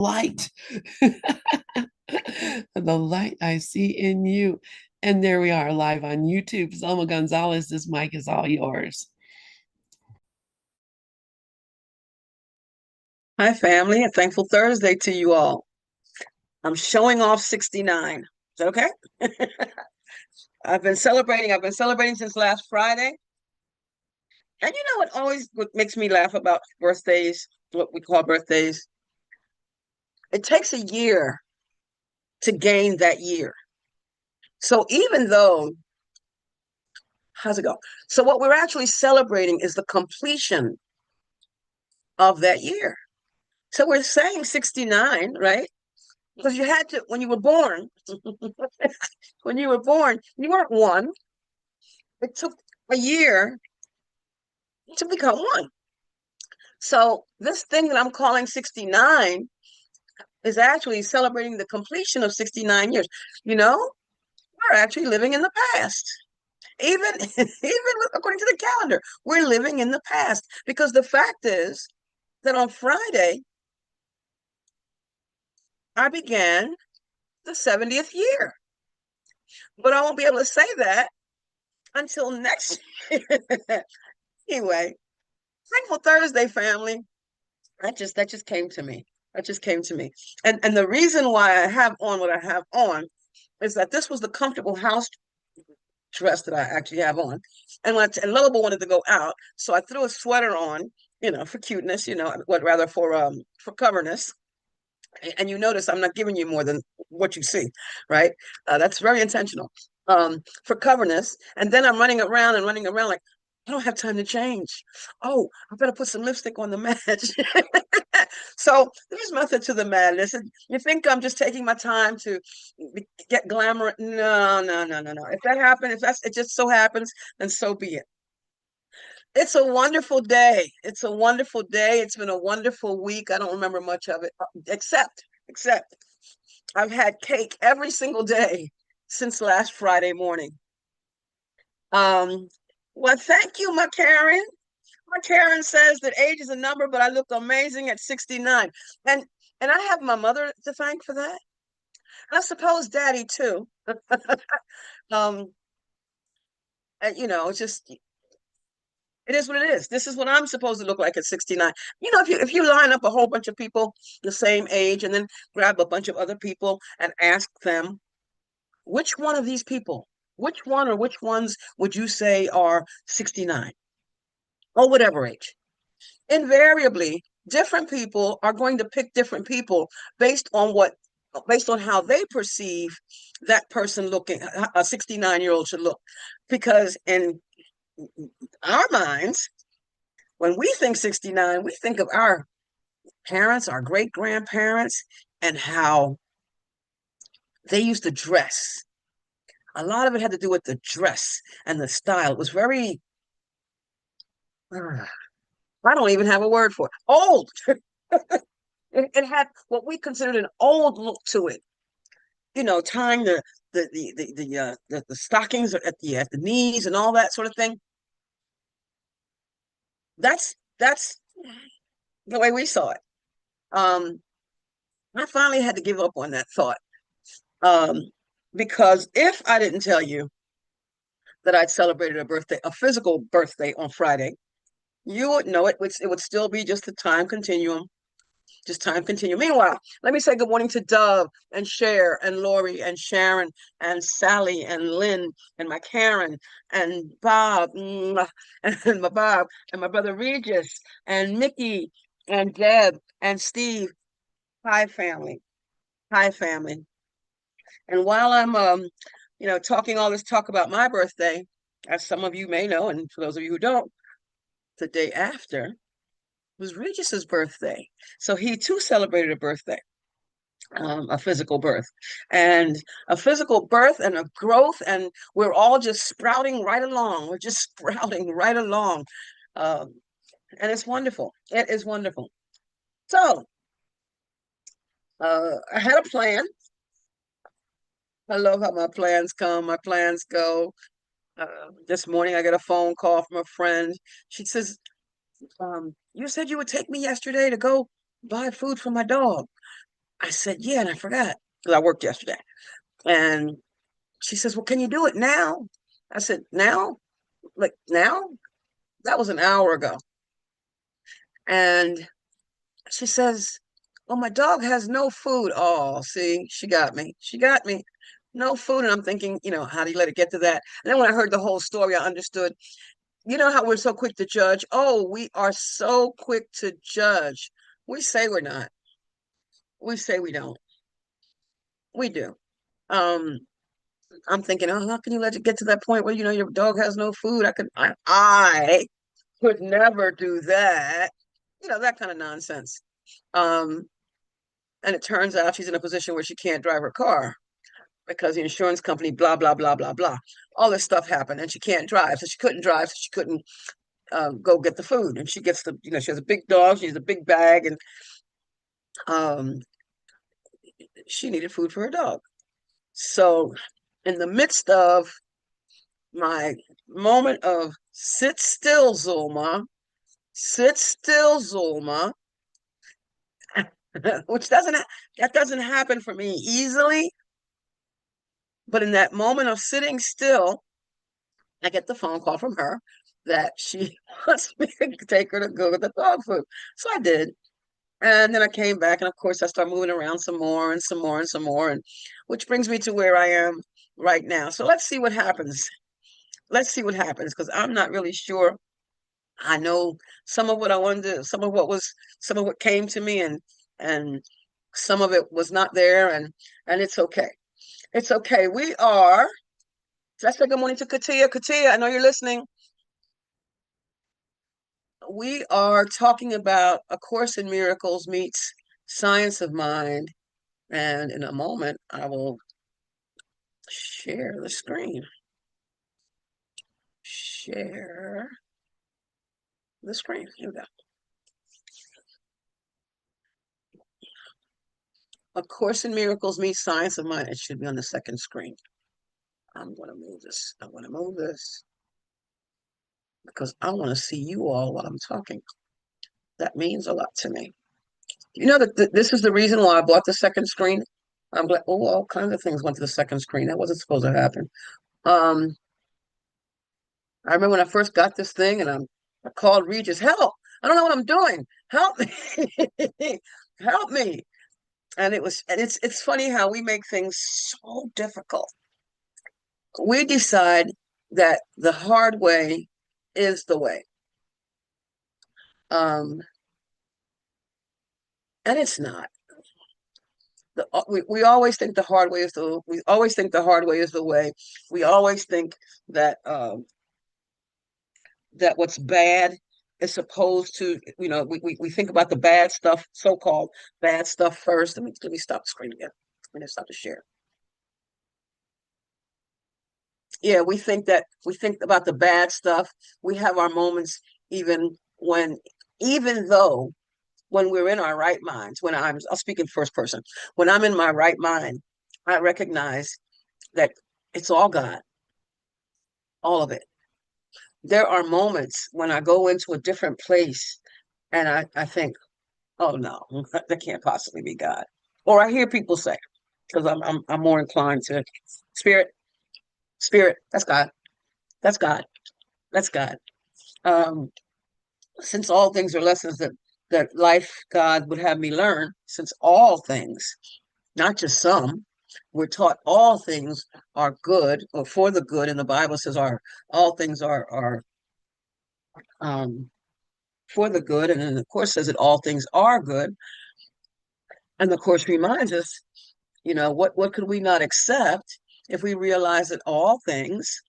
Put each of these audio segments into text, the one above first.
light. The light I see in you. And there we are live on YouTube. Zulma Gonzalez, this mic is all yours. Hi, family, and thankful Thursday to you all. I'm showing off 69. Is that okay? I've been celebrating since last Friday. And you know what makes me laugh about birthdays, what we call birthdays? It takes a year to gain that year. So even though, how's it go? So what we're actually celebrating is the completion of that year. So we're saying 69, right? Because you had to, when you were born, when you were born, you weren't one. It took a year to become one. So this thing that I'm calling 69 is actually celebrating the completion of 69 years. You know, we're actually living in the past. Even even according to the calendar, we're living in the past because the fact is that on Friday I began the 70th year. But I won't be able to say that until next year. Anyway, thankful Thursday, family. That just came to me. That just came to me. And the reason why I have on what I have on is that this was the comfortable house dress that I actually have on. And Lovable wanted to go out, so I threw a sweater on, for cuteness, what rather for coverness. And you notice I'm not giving you more than what you see, right? That's very intentional. For coverness, and then I'm running around and running around like I don't have time to change. Oh, I better put some lipstick on the match. So there's method to the madness. And you think I'm just taking my time to get glamour? No, no, no, no, no. If that happens, if it just so happens, then so be it. It's a wonderful day. It's a wonderful day. It's been a wonderful week. I don't remember much of it, except I've had cake every single day since last Friday morning. Um, well, thank you, my Karen. My Karen says that age is a number, but I look amazing at 69. And and I have my mother to thank for that. I suppose daddy too. Um, and, it's just it is what it is. This is what I'm supposed to look like at 69. If you line up a whole bunch of people the same age and then grab a bunch of other people and ask them, which one of these people, which one or which ones would you say are 69 or whatever age? Invariably, different people are going to pick different people based on how they perceive that person looking, a 69-year-old should look. Because in our minds, when we think 69, we think of our parents, our great grandparents, and how they used to dress. A lot of it had to do with the dress and the style. It was very, I don't even have a word for it. Old. It had what we considered an old look to it. Tying the stockings at the knees and all that sort of thing. That's the way we saw it. Um, I finally had to give up on that thought. Um, because if I didn't tell you that I'd celebrated a physical birthday on Friday, you would know it. It would still be just the time continuum. Just time continue. Meanwhile, let me say good morning to Dove and Cher and Lori and Sharon and Sally and Lynn and my Karen and Bob and my Bob and my brother Regis and Mickey and Deb and Steve. Hi, family. Hi, family. And while I'm talking all this talk about my birthday, as some of you may know, and for those of you who don't, the day after was Regis's birthday. So he too celebrated a birthday, a physical birth, and a physical birth and a growth, and we're all just sprouting right along. We're just sprouting right along. Um, and it's wonderful. It is wonderful. So I had a plan. I love how my plans come, my plans go. This morning I got a phone call from a friend. She says, you said you would take me yesterday to go buy food for my dog. I said, yeah, and I forgot because I worked yesterday. And she says, well, can you do it now? I said, now? Like now? That was an hour ago. And she says, well, my dog has no food. Oh, see, she got me. She got me. No food. And I'm thinking, how do you let it get to that? And then when I heard the whole story, I understood. You know how we're so quick to judge? Oh, we are so quick to judge. We say we're not. We say we don't. We do. Um, I'm thinking, oh, how can you let it get to that point where your dog has no food? I could never do that. That kind of nonsense. Um, and it turns out she's in a position where she can't drive her car because the insurance company, blah, blah, blah, blah, blah. All this stuff happened and she can't drive. So she couldn't drive, so she couldn't go get the food. And she gets she has a big dog, she has a big bag, and um, she needed food for her dog. So in the midst of my moment of sit still, Zulma, sit still, Zulma, which that doesn't happen for me easily. But in that moment of sitting still, I get the phone call from her that she wants me to take her to go get the dog food. So I did. And then I came back, and of course, I started moving around some more and some more and some more, and which brings me to where I am right now. So let's see what happens. Let's see what happens, because I'm not really sure. I know some of what I wanted to, some of what came to me, and some of it was not there, and it's okay. It's okay. Let's say good morning to Katia. Katia, I know you're listening. We are talking about A Course in Miracles meets Science of Mind. And in a moment, I will share the screen. Share the screen. Here we go. A Course in Miracles meets Science of Mind. It should be on the second screen. I'm going to move this. I'm going to move this because I want to see you all while I'm talking. That means a lot to me. You know that this is the reason why I bought the second screen. I'm glad. Oh, all kinds of things went to the second screen. That wasn't supposed to happen. Um, I remember when I first got this thing, and I called Regis, help! I don't know what I'm doing. Help me! Help me! And it's funny how we make things so difficult. We decide that the hard way is the way. And it's not. We always think the hard way is we always think the hard way is the way. We always think that that what's bad is supposed to, we think about the bad stuff, so-called bad stuff first. Let me stop the screen again. Let me stop the share. Yeah, we think about the bad stuff. We have our moments even though when we're in our right minds, I'll speak in first person. When I'm in my right mind, I recognize that it's all God, all of it. There are moments when I go into a different place and I think, oh no, that can't possibly be God. Or I hear people say, because I'm more inclined to spirit, that's God, that's God, that's God. Um, since all things are lessons that life God would have me learn, since all things, not just some, we're taught all things are good or for the good, and the Bible says all things are um, for the good, and then the Course says that all things are good, and the Course reminds us, what could we not accept if we realize that all things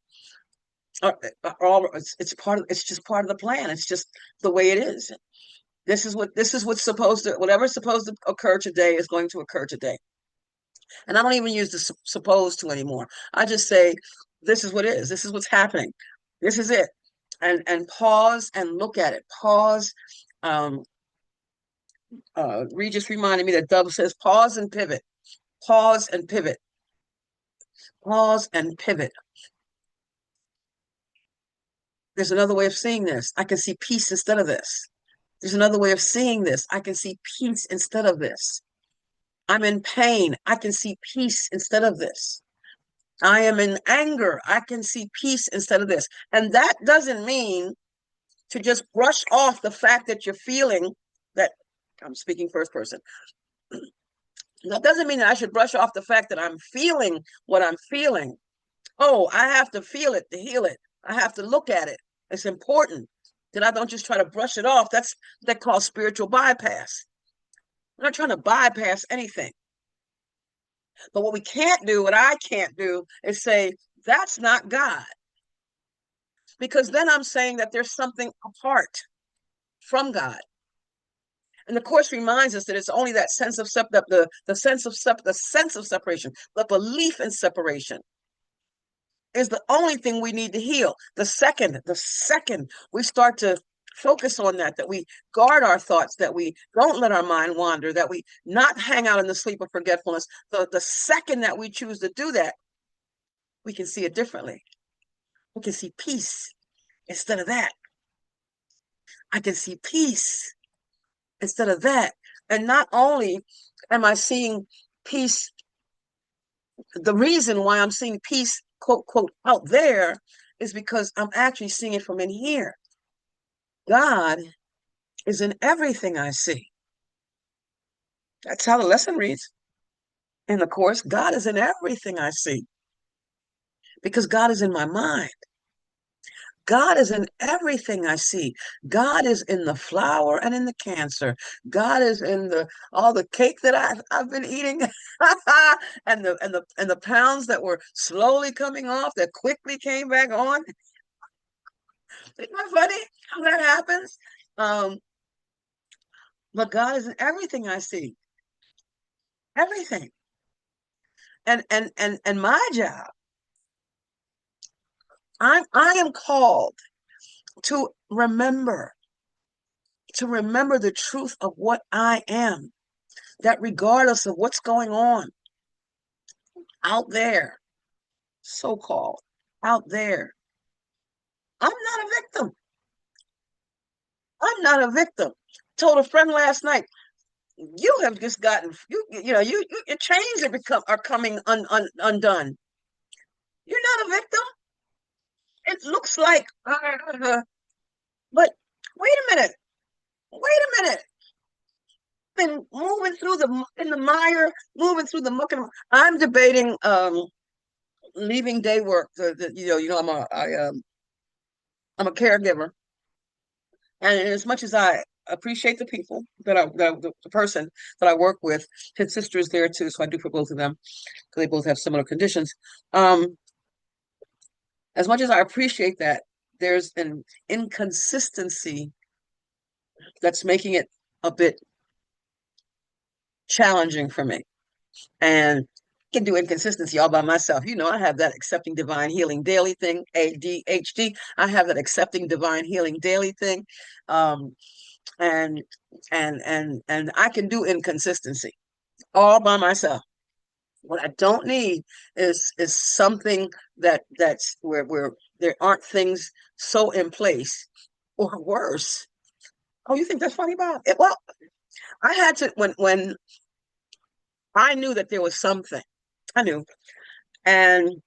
are all it's just part of the plan. It's just the way it is. This is what's supposed to whatever's supposed to occur today is going to occur today. And I don't even use the supposed to anymore. I just say, this is what is. This is what's happening. This is it. And pause and look at it. Pause. Regis reminded me that Dove says pause and pivot. Pause and pivot. Pause and pivot. There's another way of seeing this. I can see peace instead of this. There's another way of seeing this. I can see peace instead of this. I'm in pain. I can see peace instead of this. I am in anger. I can see peace instead of this. And that doesn't mean to just brush off the fact that you're feeling that. I'm speaking first person. That doesn't mean that I should brush off the fact that I'm feeling what I'm feeling. Oh, I have to feel it to heal it. I have to look at it. It's important that I don't just try to brush it off. That's what they call spiritual bypass. I'm not trying to bypass anything. But what we can't do, what I can't do, is say, that's not God. Because then I'm saying that there's something apart from God. And the Course reminds us that it's only that sense of the sense of separation, the belief in separation is the only thing we need to heal. The second we start to focus on that we guard our thoughts, that we don't let our mind wander, that we not hang out in the sleep of forgetfulness, the second that we choose to do that, we can see it differently. We can see peace instead of that. I can see peace instead of that. And not only am I seeing peace, the reason why I'm seeing peace, quote, quote, out there is because I'm actually seeing it from in here. God is in everything I see. That's how the lesson reads in the Course. God is in everything I see because God is in my mind. God is in everything I see. God is in the flower and in the cancer. God is in the all the cake that I've been eating, and the pounds that were slowly coming off that quickly came back on. Isn't that funny how that happens? But God is in everything I see. Everything. And my job, I am called to remember the truth of what I am, that regardless of what's going on out there, so-called out there, I'm not a victim. I'm not a victim. Told a friend last night, you have just gotten your chains are coming undone. You're not a victim. It looks like, but wait a minute. Wait a minute. Been moving through the mire, moving through the muck. I'm debating leaving day work. I'm a caregiver, and as much as I appreciate the people the person that I work with, his sister is there too, so I do for both of them because they both have similar conditions. As much as I appreciate that, there's an inconsistency that's making it a bit challenging for me. And I can do inconsistency all by myself. I have that accepting divine healing daily thing, ADHD. I have that accepting divine healing daily thing. And I can do inconsistency all by myself. What I don't need is something that's where there aren't things so in place, or worse. Oh, you think that's funny, Bob? Well, I had to when I knew that there was something. I knew. And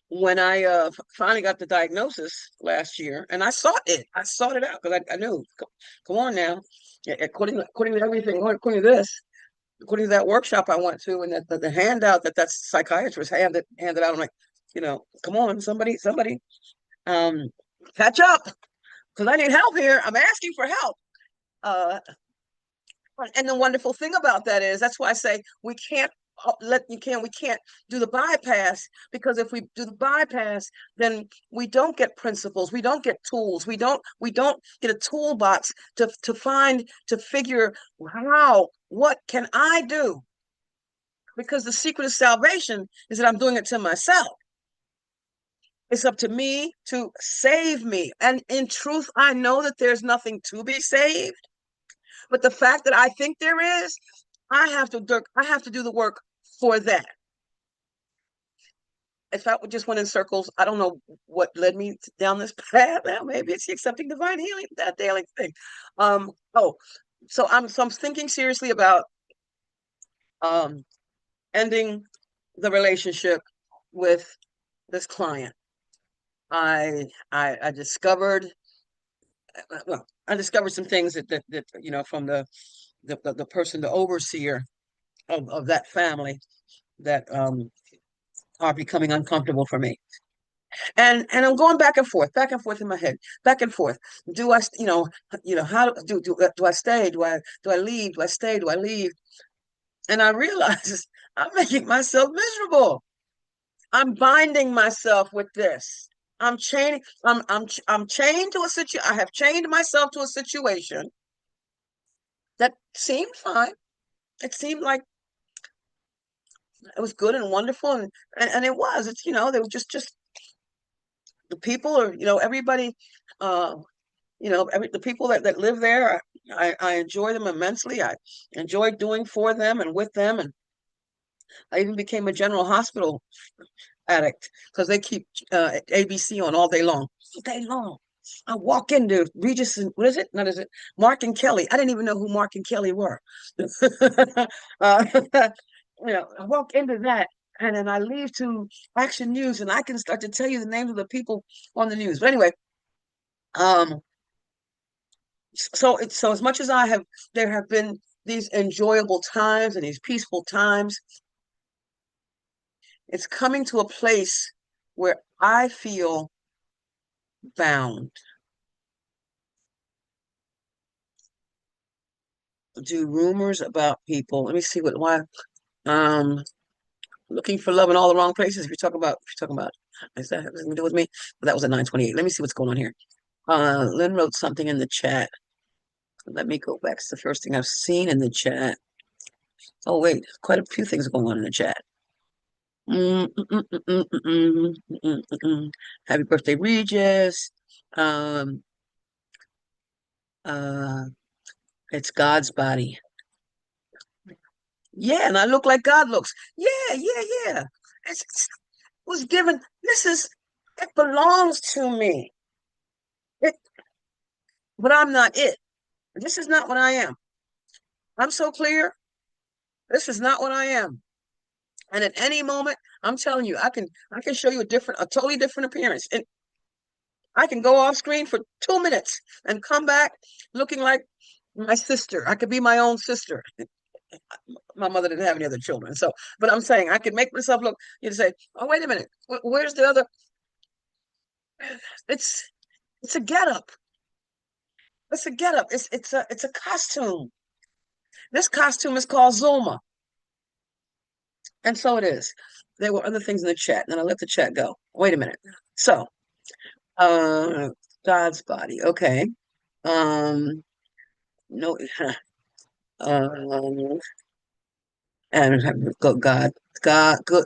when I finally got the diagnosis last year, and I sought it out because I knew, come on now, according to everything, according to this, according to that workshop I went to, and the handout that psychiatrist handed out, I'm like, come on, somebody, um, catch up, because I need help here. I'm asking for help. And the wonderful thing about that is that's why I say we can't do the bypass, because if we do the bypass, then we don't get principles, we don't get tools, we don't get a toolbox to figure what can I do, because the secret of salvation is that I'm doing it to myself. It's up to me to save me, and in truth I know that there's nothing to be saved, but the fact that I think there is, I have to do the work for that. If I just went in circles, I don't know what led me down this path. Now maybe it's the accepting divine healing, that daily thing. Oh, So I'm thinking seriously about um ending the relationship with this client. I discovered, well, I discovered some things that from the person, the overseer of that family, that are becoming uncomfortable for me. And I'm going back and forth in my head, back and forth. Do I, how do I stay? Do I leave? Do I stay? Do I leave? And I realize I'm making myself miserable. I'm binding myself with this. I'm chained to a situation. I have chained myself to a situation that seemed fine. It seemed like it was good and wonderful, and it was. They were just the people, or everybody, uh the people that live there. I enjoy them immensely. I enjoy doing for them and with them, and I even became a General Hospital addict because they keep ABC on all day long. All day long. I walk into Regis and what is it? Not is it Mark and Kelly? I didn't even know who Mark and Kelly were. uh, I walk into that, and then I leave to Action News, and I can start to tell you the names of the people on the news. But anyway, um, so as much as there have been these enjoyable times and these peaceful times, it's coming to a place where I feel bound. Do rumors about people? Let me see why. Um, looking for love in all the wrong places. If you're talking about, is that has to do with me? But that was at 9:28. Let me see what's going on here. Lynn wrote something in the chat. Let me go back. It's the first thing I've seen in the chat. Oh wait, quite a few things going on in the chat. Happy birthday, Regis. Um, uh, it's God's body. Yeah, and I look like God looks. Yeah, yeah, yeah. It was given. It belongs to me. It, but I'm not it. This is not what I am. I'm so clear. This is not what I am. And at any moment, I'm telling you, I can show you a totally different appearance. And I can go off screen for 2 minutes and come back looking like my sister. I could be my own sister. My mother didn't have any other children. So, but I'm saying I could make myself look, you say, oh, wait a minute. Where's the other? It's it's a getup. It's a getup. It's a costume. This costume is called Zulma. And so it is. There were other things in the chat, and then I let the chat go. Wait a minute. So, uh, God's body. Okay. Um, no, um, and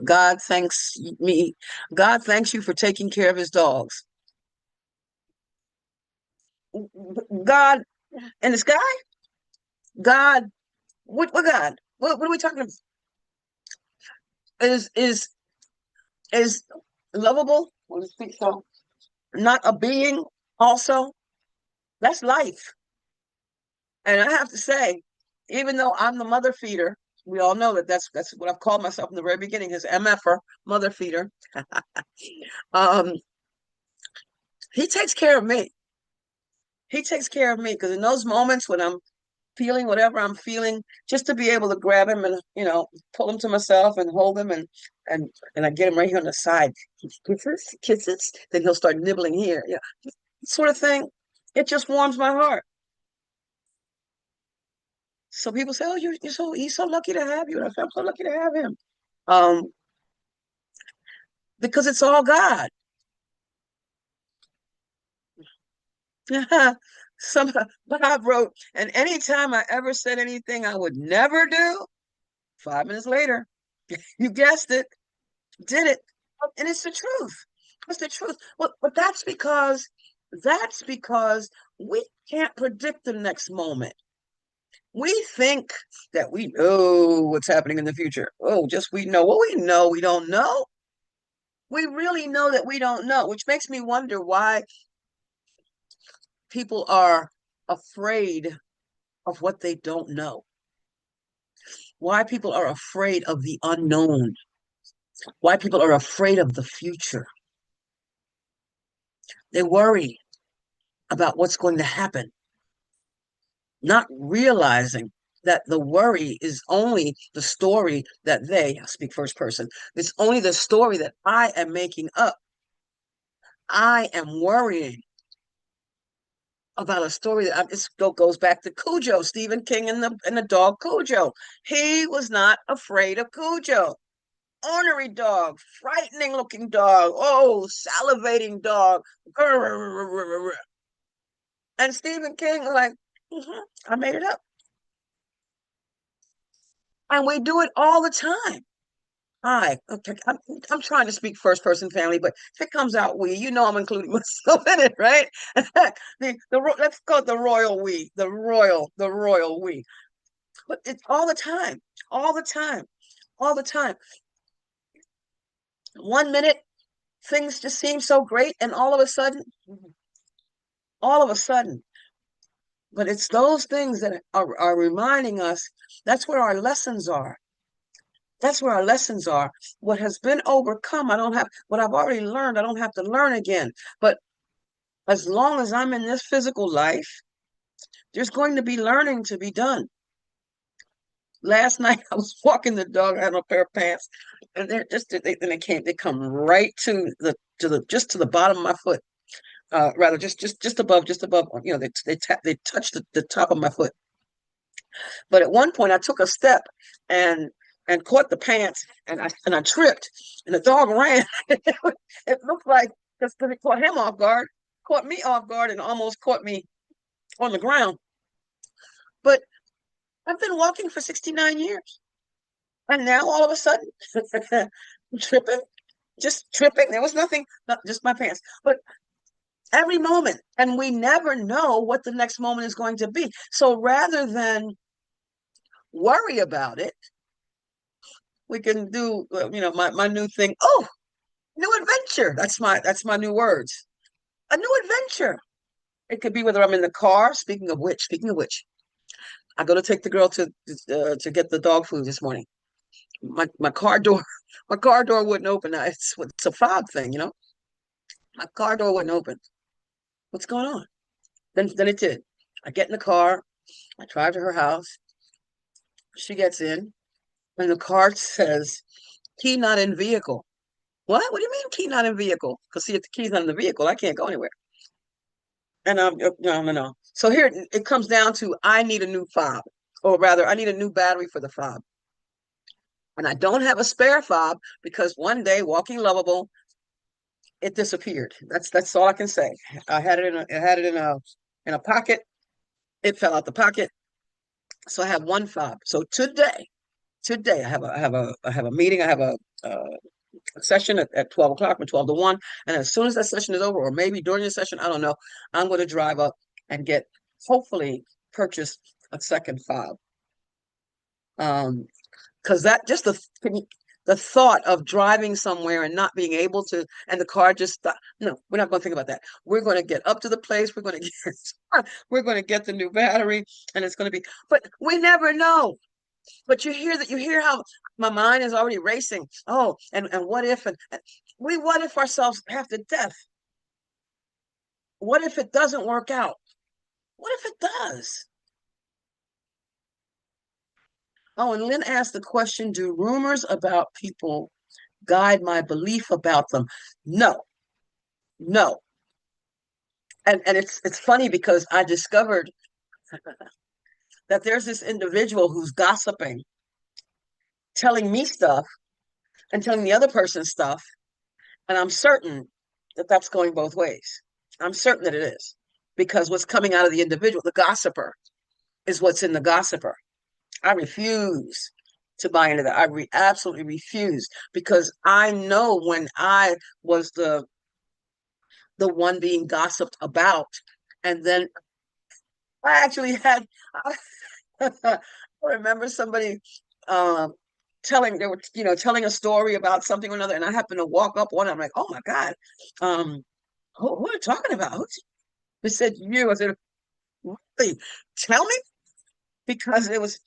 God thanks me. God thanks you for taking care of his dogs. God in the sky? God, what God? What are we talking about? Is lovable? Will you speak so? Not a being also? That's life. And I have to say, even though I'm the mother feeder, we all know that's what I've called myself in the very beginning, is MFer, mother feeder. um, he takes care of me. He takes care of me because in those moments when I'm feeling whatever I'm feeling, just to be able to grab him and pull him to myself and hold him and I get him right here on the side. Kisses, kisses. Then he'll start nibbling here. Yeah, sort of thing. It just warms my heart. So people say, "Oh, he's so lucky to have you." And I say, "I'm so lucky to have him." Um, because it's all God. Some Bob wrote, and anytime I ever said anything I would never do, 5 minutes later, you guessed it, did it. And it's the truth. It's the truth. Well, but that's because we can't predict the next moment. We think that we know what's happening in the future. Oh, just we know. Well, we know we don't know. We really know that we don't know, which makes me wonder why people are afraid of what they don't know, why people are afraid of the unknown, why people are afraid of the future. They worry about what's going to happen, not realizing that the worry is only the story that I speak first person, it's only the story that I am making up. I am worrying about a story that goes back to Cujo, Stephen King and the dog Cujo. He was not afraid of Cujo. Ornery dog, frightening looking dog, oh, salivating dog. And Stephen King, like, I made it up. And we do it all the time. Okay, I'm trying to speak first person family, but if it comes out we, I'm including myself in it, right? Let's call it the royal we, the royal we. But it's all the time, all the time, all the time. 1 minute, things just seem so great, and all of a sudden, but it's those things that are reminding us that's where our lessons are. That's where our lessons are. What has been overcome, what I've already learned, I don't have to learn again. But as long as I'm in this physical life, there's going to be learning to be done. Last night I was walking the dog, I had a pair of pants, and they come right just to the bottom of my foot. Rather just above, they touch the top of my foot. But at one point I took a step and caught the pants, and I tripped, and the dog ran. It looked like, because it caught him off guard, caught me off guard, and almost caught me on the ground. But I've been walking for 69 years, and now all of a sudden, tripping, just tripping. There was nothing, just my pants. But every moment, and we never know what the next moment is going to be. So rather than worry about it, we can do, my new thing. Oh, new adventure. That's my new words. A new adventure. It could be whether I'm in the car. Speaking of which, I go to take the girl to get the dog food this morning. My car door, my car door wouldn't open. It's a fob thing, My car door wouldn't open. What's going on? Then it did. I get in the car. I drive to her house. She gets in, and the car says, "Key not in vehicle." What? What do you mean key not in vehicle? Because see, if the key's not in the vehicle, I can't go anywhere. And no. So here it comes down to I need a new fob, or rather, I need a new battery for the fob. And I don't have a spare fob because one day, walking lovable, it disappeared. That's all I can say. I had it in a pocket. It fell out the pocket. So I have one fob. So today I have a meeting. I have a session at 12 o'clock, from 12 to 1. And as soon as that session is over, or maybe during the session, I don't know, I'm going to drive up and hopefully purchase a second fob. Because that just the thought of driving somewhere and not being able to, and the car just stop. No, we're not going to think about that. We're going to get up to the place. We're going to get the new battery, and it's going to be. But we never know. But you hear how my mind is already racing. Oh, and what if, and we what if ourselves after death? What if it doesn't work out? What if it does? Oh, and Lynn asked the question, do rumors about people guide my belief about them? No, no. And it's funny because I discovered that there's this individual who's gossiping, telling me stuff and telling the other person stuff. And I'm certain that that's going both ways. I'm certain that it is, because what's coming out of the individual, the gossiper, is what's in the gossiper. I refuse to buy into that. Absolutely refuse, because I know when I was the one being gossiped about, and then I actually had. I remember somebody telling a story about something or another, and I happened to walk up on it. I'm like, oh my God, who are you talking about? They said you. I said, really? Tell me. because it was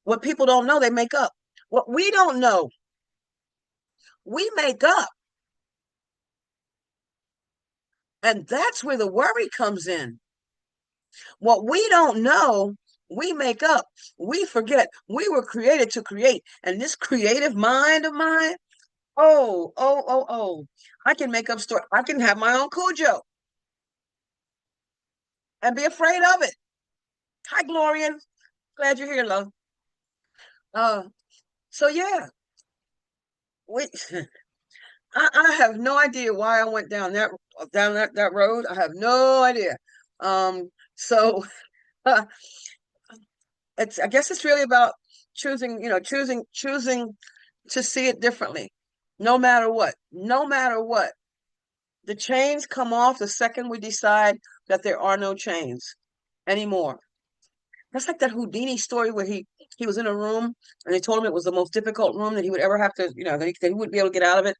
what people don't know, they make up. What we don't know, we make up. And that's where the worry comes in. What we don't know, we make up. We forget. We were created to create. And this creative mind of mine, oh. I can make up story. I can have my own Cujo and be afraid of it. Hi, Glorian. Glad you're here, love. Uh, so yeah, we I have no idea why I went down that road. I have no idea. So it's I guess it's really about choosing to see it differently, no matter what. No matter what. The chains come off the second we decide that there are no chains anymore. That's like that Houdini story where he was in a room and they told him it was the most difficult room that he would ever have to, that he wouldn't be able to get out of it.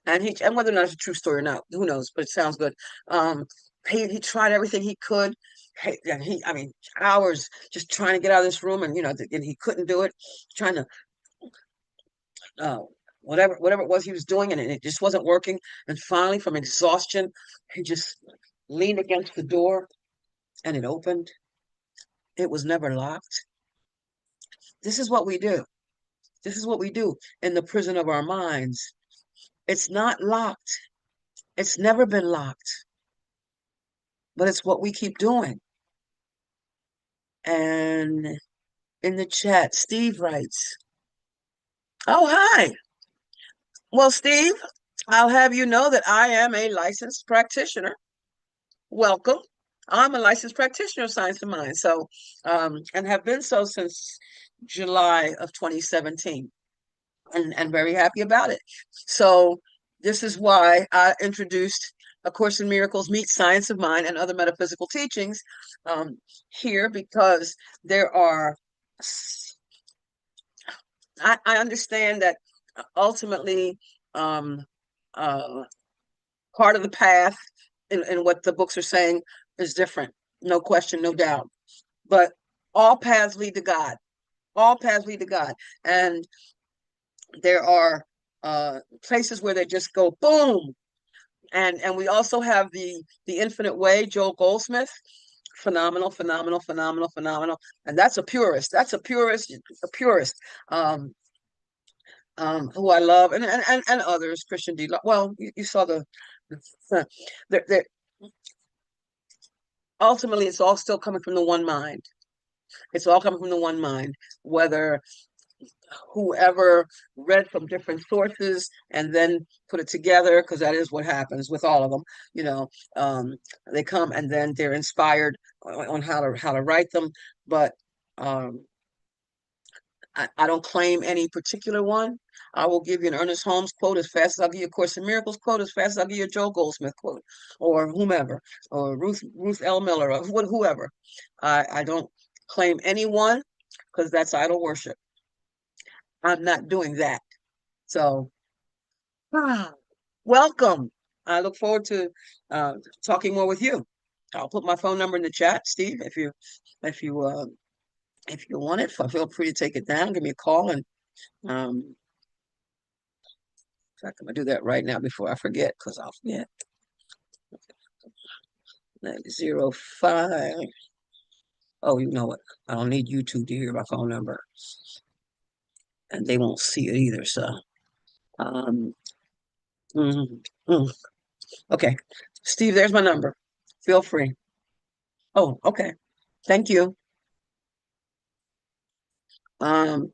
And whether or not it's a true story or not, who knows? But it sounds good. Um, he tried everything he could. And I mean, hours just trying to get out of this room, and and he couldn't do it. Trying to uh, whatever it was he was doing, and it just wasn't working. And finally, from exhaustion, he just leaned against the door, and it opened. It was never locked. This is what we do. This is what we do in the prison of our minds. It's not locked. It's never been locked, but it's what we keep doing. And in the chat, Steve writes, "Oh, hi. Well, Steve, I'll have you know that I am a licensed practitioner. Welcome. I'm a licensed practitioner of science of mind, and have been so since July of 2017, and very happy about it. So this is why I introduced A Course in Miracles Meet Science of Mind and Other Metaphysical Teachings here, because there are, I understand that ultimately um, uh, part of the path in what the books are saying is different. No question, no doubt. But all paths lead to God. All paths lead to God. And there are places where they just go boom. And we also have the Infinite Way, Joel Goldsmith. Phenomenal, phenomenal, phenomenal, phenomenal. And that's a purist. That's a purist, a purist. Who I love, and others, Christian D. Well, you saw they're ultimately it's all still coming from the one mind. It's all coming from the one mind, whether whoever read from different sources and then put it together, because that is what happens with all of them. You know, um, they come and then they're inspired on how to write them, but um, I don't claim any particular one. I will give you an Ernest Holmes quote as fast as I'll give you a Course in Miracles quote, as fast as I'll give you a Joel Goldsmith quote, or whomever, or Ruth L. Miller, or whoever. I don't claim any one, because that's idol worship. I'm not doing that. So, welcome. I look forward to talking more with you. I'll put my phone number in the chat, Steve. If you uh, if you want it, feel free to take it down. Give me a call, and um, in fact, I'm gonna do that right now before I forget, because I'll forget. 905. Oh, you know what? I don't need YouTube to hear my phone number, and they won't see it either. So, um, mm, mm. Okay, Steve, there's my number. Feel free. Oh, okay. Thank you. Um,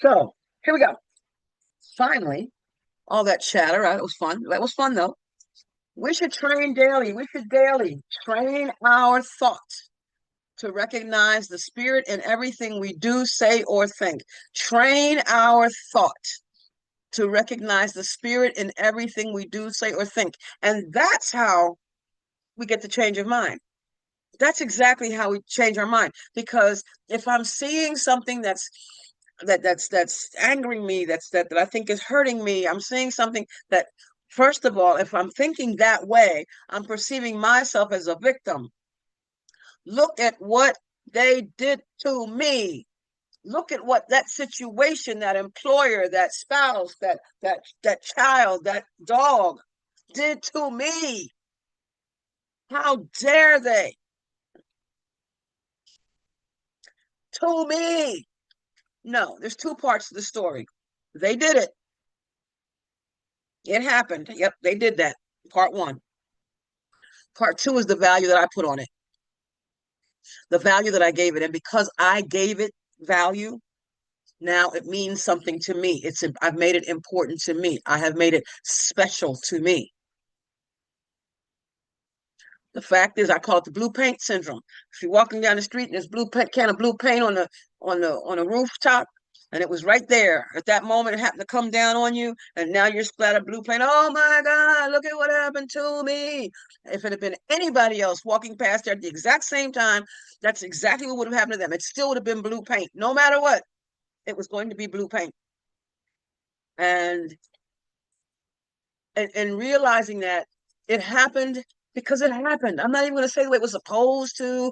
so here we go. Finally, all that chatter. That was fun. That was fun, though. We should train daily. We should daily train our thoughts to recognize the spirit in everything we do, say, or think. Train our thought to recognize the spirit in everything we do, say, or think. And that's how we get the change of mind. That's exactly how we change our mind. Because if I'm seeing something that's angering me, that I think is hurting me, I'm seeing something that, first of all, if I'm thinking that way, I'm perceiving myself as a victim. Look at what they did to me. Look at what that situation, that employer, that spouse, that child, that dog did to me. How dare they? To me. No, there's two parts to the story. They did it. It happened. Yep, they did that. Part one. Part two is the value that I put on it, the value that I gave it. And because I gave it value, now it means something to me. I've made it important to me. I have made it special to me. The fact is, I call it the blue paint syndrome. If you're walking down the street and there's blue paint, can of blue paint on a rooftop, and it was right there at that moment, it happened to come down on you, and now you're splattered blue paint. Oh my God! Look at what happened to me. If it had been anybody else walking past there at the exact same time, that's exactly what would have happened to them. It still would have been blue paint, no matter what. It was going to be blue paint, and and realizing that it happened because it happened. I'm not even going to say the way it was supposed to.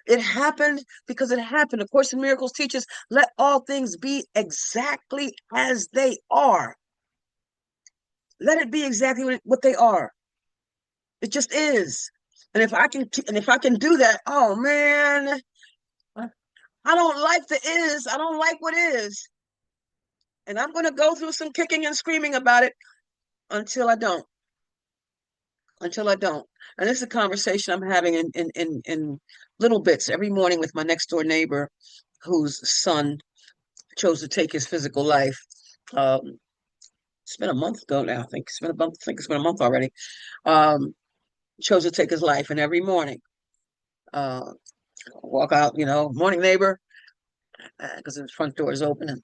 It happened because it happened. Of Course in Miracles teaches, let all things be exactly as they are. Let it be exactly what they are. It just is. And if I can do that, oh man, I don't like the is. I don't like what is. And I'm going to go through some kicking and screaming about it until I don't. Until I don't. And this is a conversation I'm having in little bits every morning with my next door neighbor, whose son chose to take his physical life. Um, it's been a month ago now. I think it's been a month. I think it's been a month already. Um, chose to take his life, and every morning, uh, walk out, morning neighbor, because his front door is open,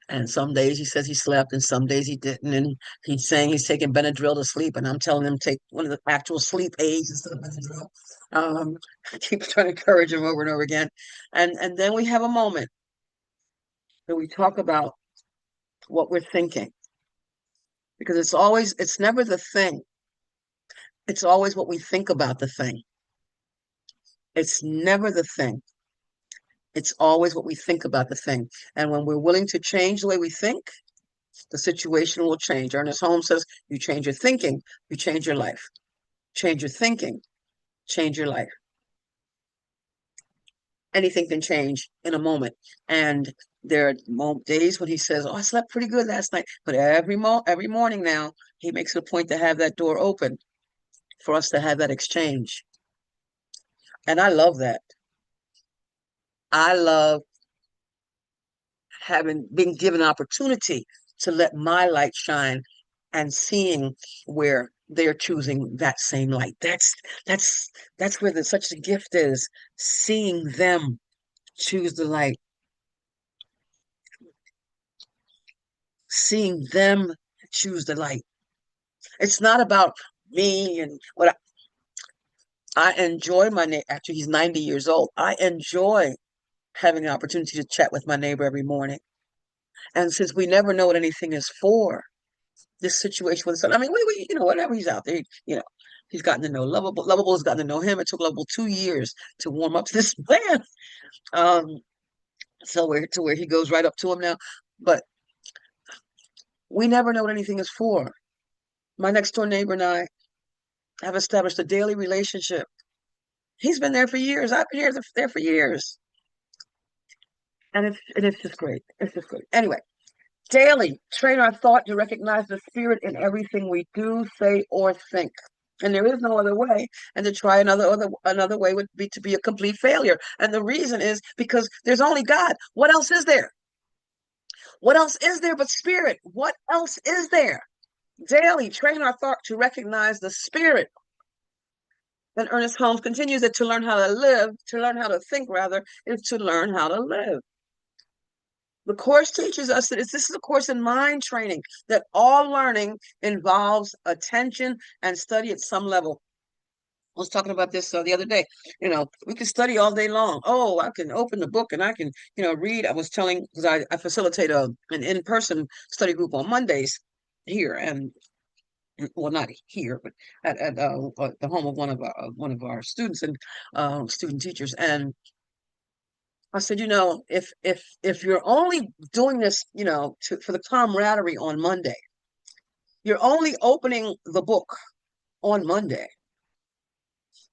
and some days he says he slept, and some days he didn't. And he's saying he's taking Benadryl to sleep, and I'm telling him to take one of the actual sleep aids instead of Benadryl. I keep trying to encourage him over and over again. And then we have a moment where we talk about what we're thinking, because it's never the thing. It's always what we think about the thing. It's never the thing. It's always what we think about the thing. And when we're willing to change the way we think, the situation will change. Ernest Holmes says, you change your thinking, you change your life. Change your thinking, change your life. Anything can change in a moment. And there are days when he says, oh, I slept pretty good last night. But every morning now, he makes it a point to have that door open for us to have that exchange. And I love that. I love having been given opportunity to let my light shine and seeing where they're choosing that same light. That's where such a gift is, seeing them choose the light, seeing them choose the light. It's not about me and what I enjoy my neighbor. Actually, he's 90 years old. I enjoy having an opportunity to chat with my neighbor every morning. And since we never know what anything is for, this situation with his son, I mean, whatever, he's out there, he's gotten to know Lovable. Lovable has gotten to know him. It took Lovable 2 years to warm up to this man. Um, so where he goes right up to him now. But we never know what anything is for. My next door neighbor and I have established a daily relationship. He's been there for years. I've been there for years. And it's just great. It's just great. Anyway, daily train our thought to recognize the spirit in everything we do, say, or think. And there is no other way. And to try another way would be to be a complete failure. And the reason is because there's only God. What else is there? What else is there but spirit? What else is there? Daily train our thought to recognize the spirit. Then Ernest Holmes continues that to learn how to think rather, is to learn how to live. The Course teaches us that this is a course in mind training, that all learning involves attention and study at some level. I was talking about this the other day. We can study all day long. Oh, I can open the book and I can, read. I was telling, because I facilitate an in-person study group on Mondays here. And well, not here, but at the home of one of our students and student teachers. And I said, if you're only doing this, for the camaraderie on Monday, you're only opening the book on Monday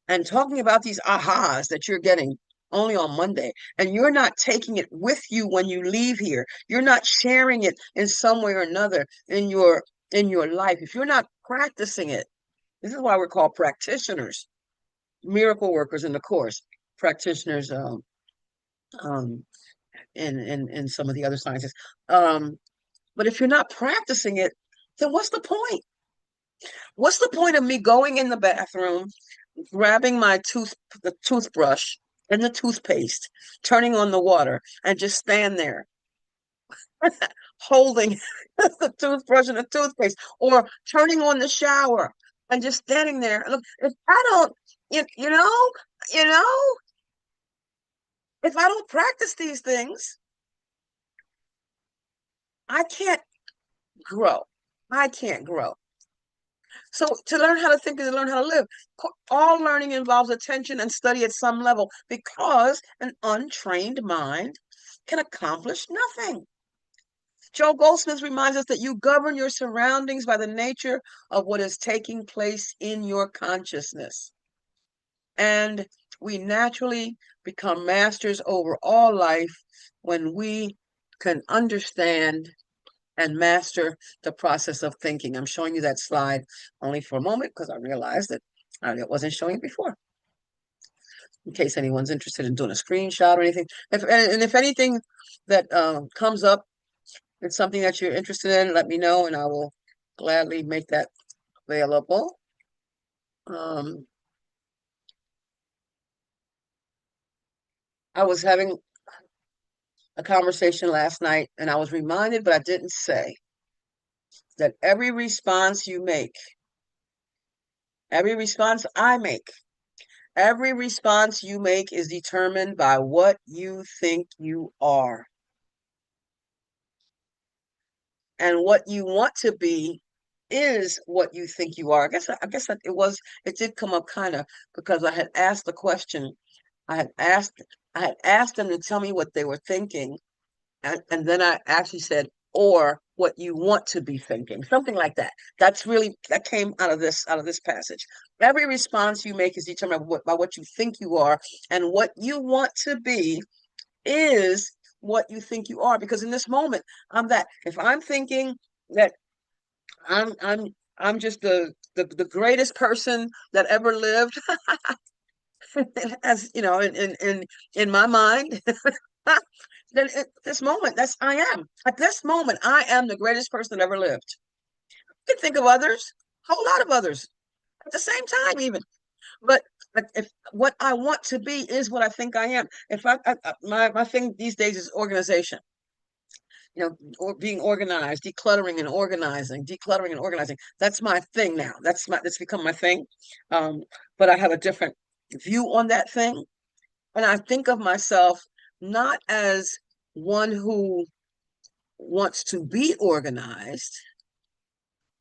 and talking about these ahas that you're getting only on Monday, and you're not taking it with you when you leave here. You're not sharing it in some way or another in your life. If you're not practicing it, this is why we're called practitioners, miracle workers in the course, practitioners um, in some of the other sciences. Um, but if you're not practicing it, then what's the point? What's the point of me going in the bathroom, grabbing the toothbrush and the toothpaste, turning on the water, and just stand there holding the toothbrush and the toothpaste, or turning on the shower and just standing there? Look, if I don't, you know, you know, if I don't practice these things, I can't grow. I can't grow. So to learn how to think is to learn how to live. All learning involves attention and study at some level because an untrained mind can accomplish nothing. Joe Goldsmith reminds us that you govern your surroundings by the nature of what is taking place in your consciousness. And we naturally become masters over all life when we can understand and master the process of thinking. I'm showing you that slide only for a moment because I realized that I wasn't showing it before. In case anyone's interested in doing a screenshot or anything. And if anything that comes up, it's something that you're interested in, let me know and I will gladly make that available. I was having a conversation last night and I was reminded, but I didn't say, that every response you make, every response I make, every response you make is determined by what you think you are. And what you want to be is what you think you are. It did come up kind of because I had asked the question. I had asked I had asked them to tell me what they were thinking. And then I actually said, or what you want to be thinking, something like that. That came out of this passage. Every response you make is determined by what you think you are, and what you want to be is what you think you are. Because in this moment, I'm that. If I'm thinking that I'm I'm I'm just the greatest person that ever lived, as you know, in my mind, then at this moment, that's I am. At this moment, I am the greatest person that ever lived. You can think of others, a whole lot of others, at the same time, even. But if what I want to be is what I think I am. If my thing these days is organization. Or being organized, decluttering and organizing. That's my thing now. That's become my thing. Um, but I have a different view on that thing. And I think of myself not as one who wants to be organized,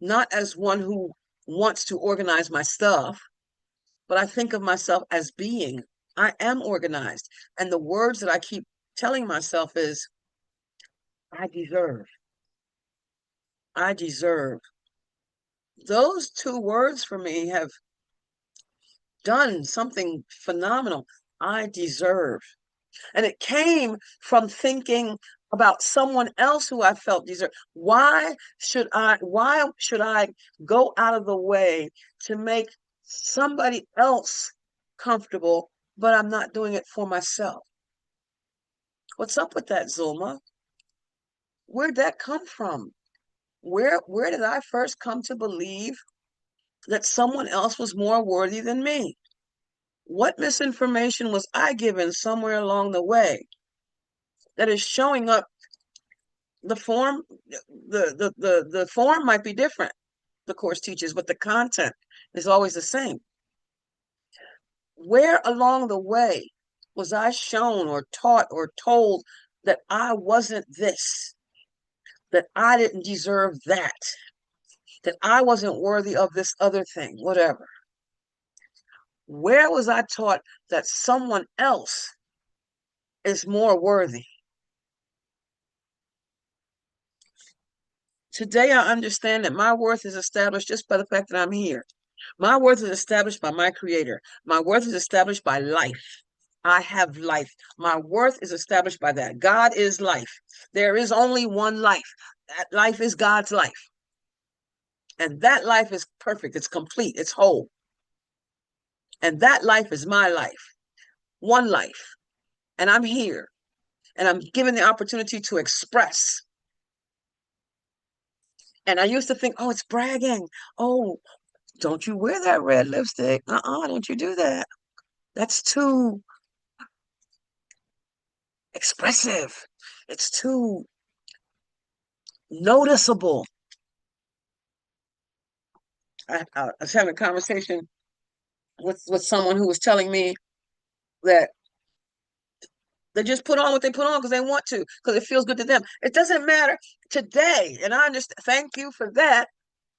not as one who wants to organize my stuff, but I think of myself as being. I am organized. And the words that I keep telling myself is, I deserve. I deserve. Those two words for me have done something phenomenal. I deserve. And it came from thinking about someone else who I felt deserved. Why should I go out of the way to make somebody else comfortable, but I'm not doing it for myself? What's up with that, Zulma? Where'd that come from? Where did I first come to believe that someone else was more worthy than me? What misinformation was I given somewhere along the way that is showing up? The form, the form might be different, the course teaches, but the content is always the same. Where along the way was I shown or taught or told that I wasn't this, that I didn't deserve that? that I wasn't worthy of this other thing, whatever. Where was I taught that someone else is more worthy? Today, I understand that my worth is established just by the fact that I'm here. My worth is established by my creator. My worth is established by life. I have life. My worth is established by that. God is life. There is only one life. That life is God's life. And that life is perfect. It's complete. It's whole. And that life is my life. One life. And I'm here. And I'm given the opportunity to express. And I used to think, oh, it's bragging. Oh, don't you wear that red lipstick. Don't you do that. That's too expressive. It's too noticeable. I was having a conversation with someone who was telling me that they just put on what they put on because they want to, because it feels good to them. It doesn't matter today. And I understand. Thank you for that.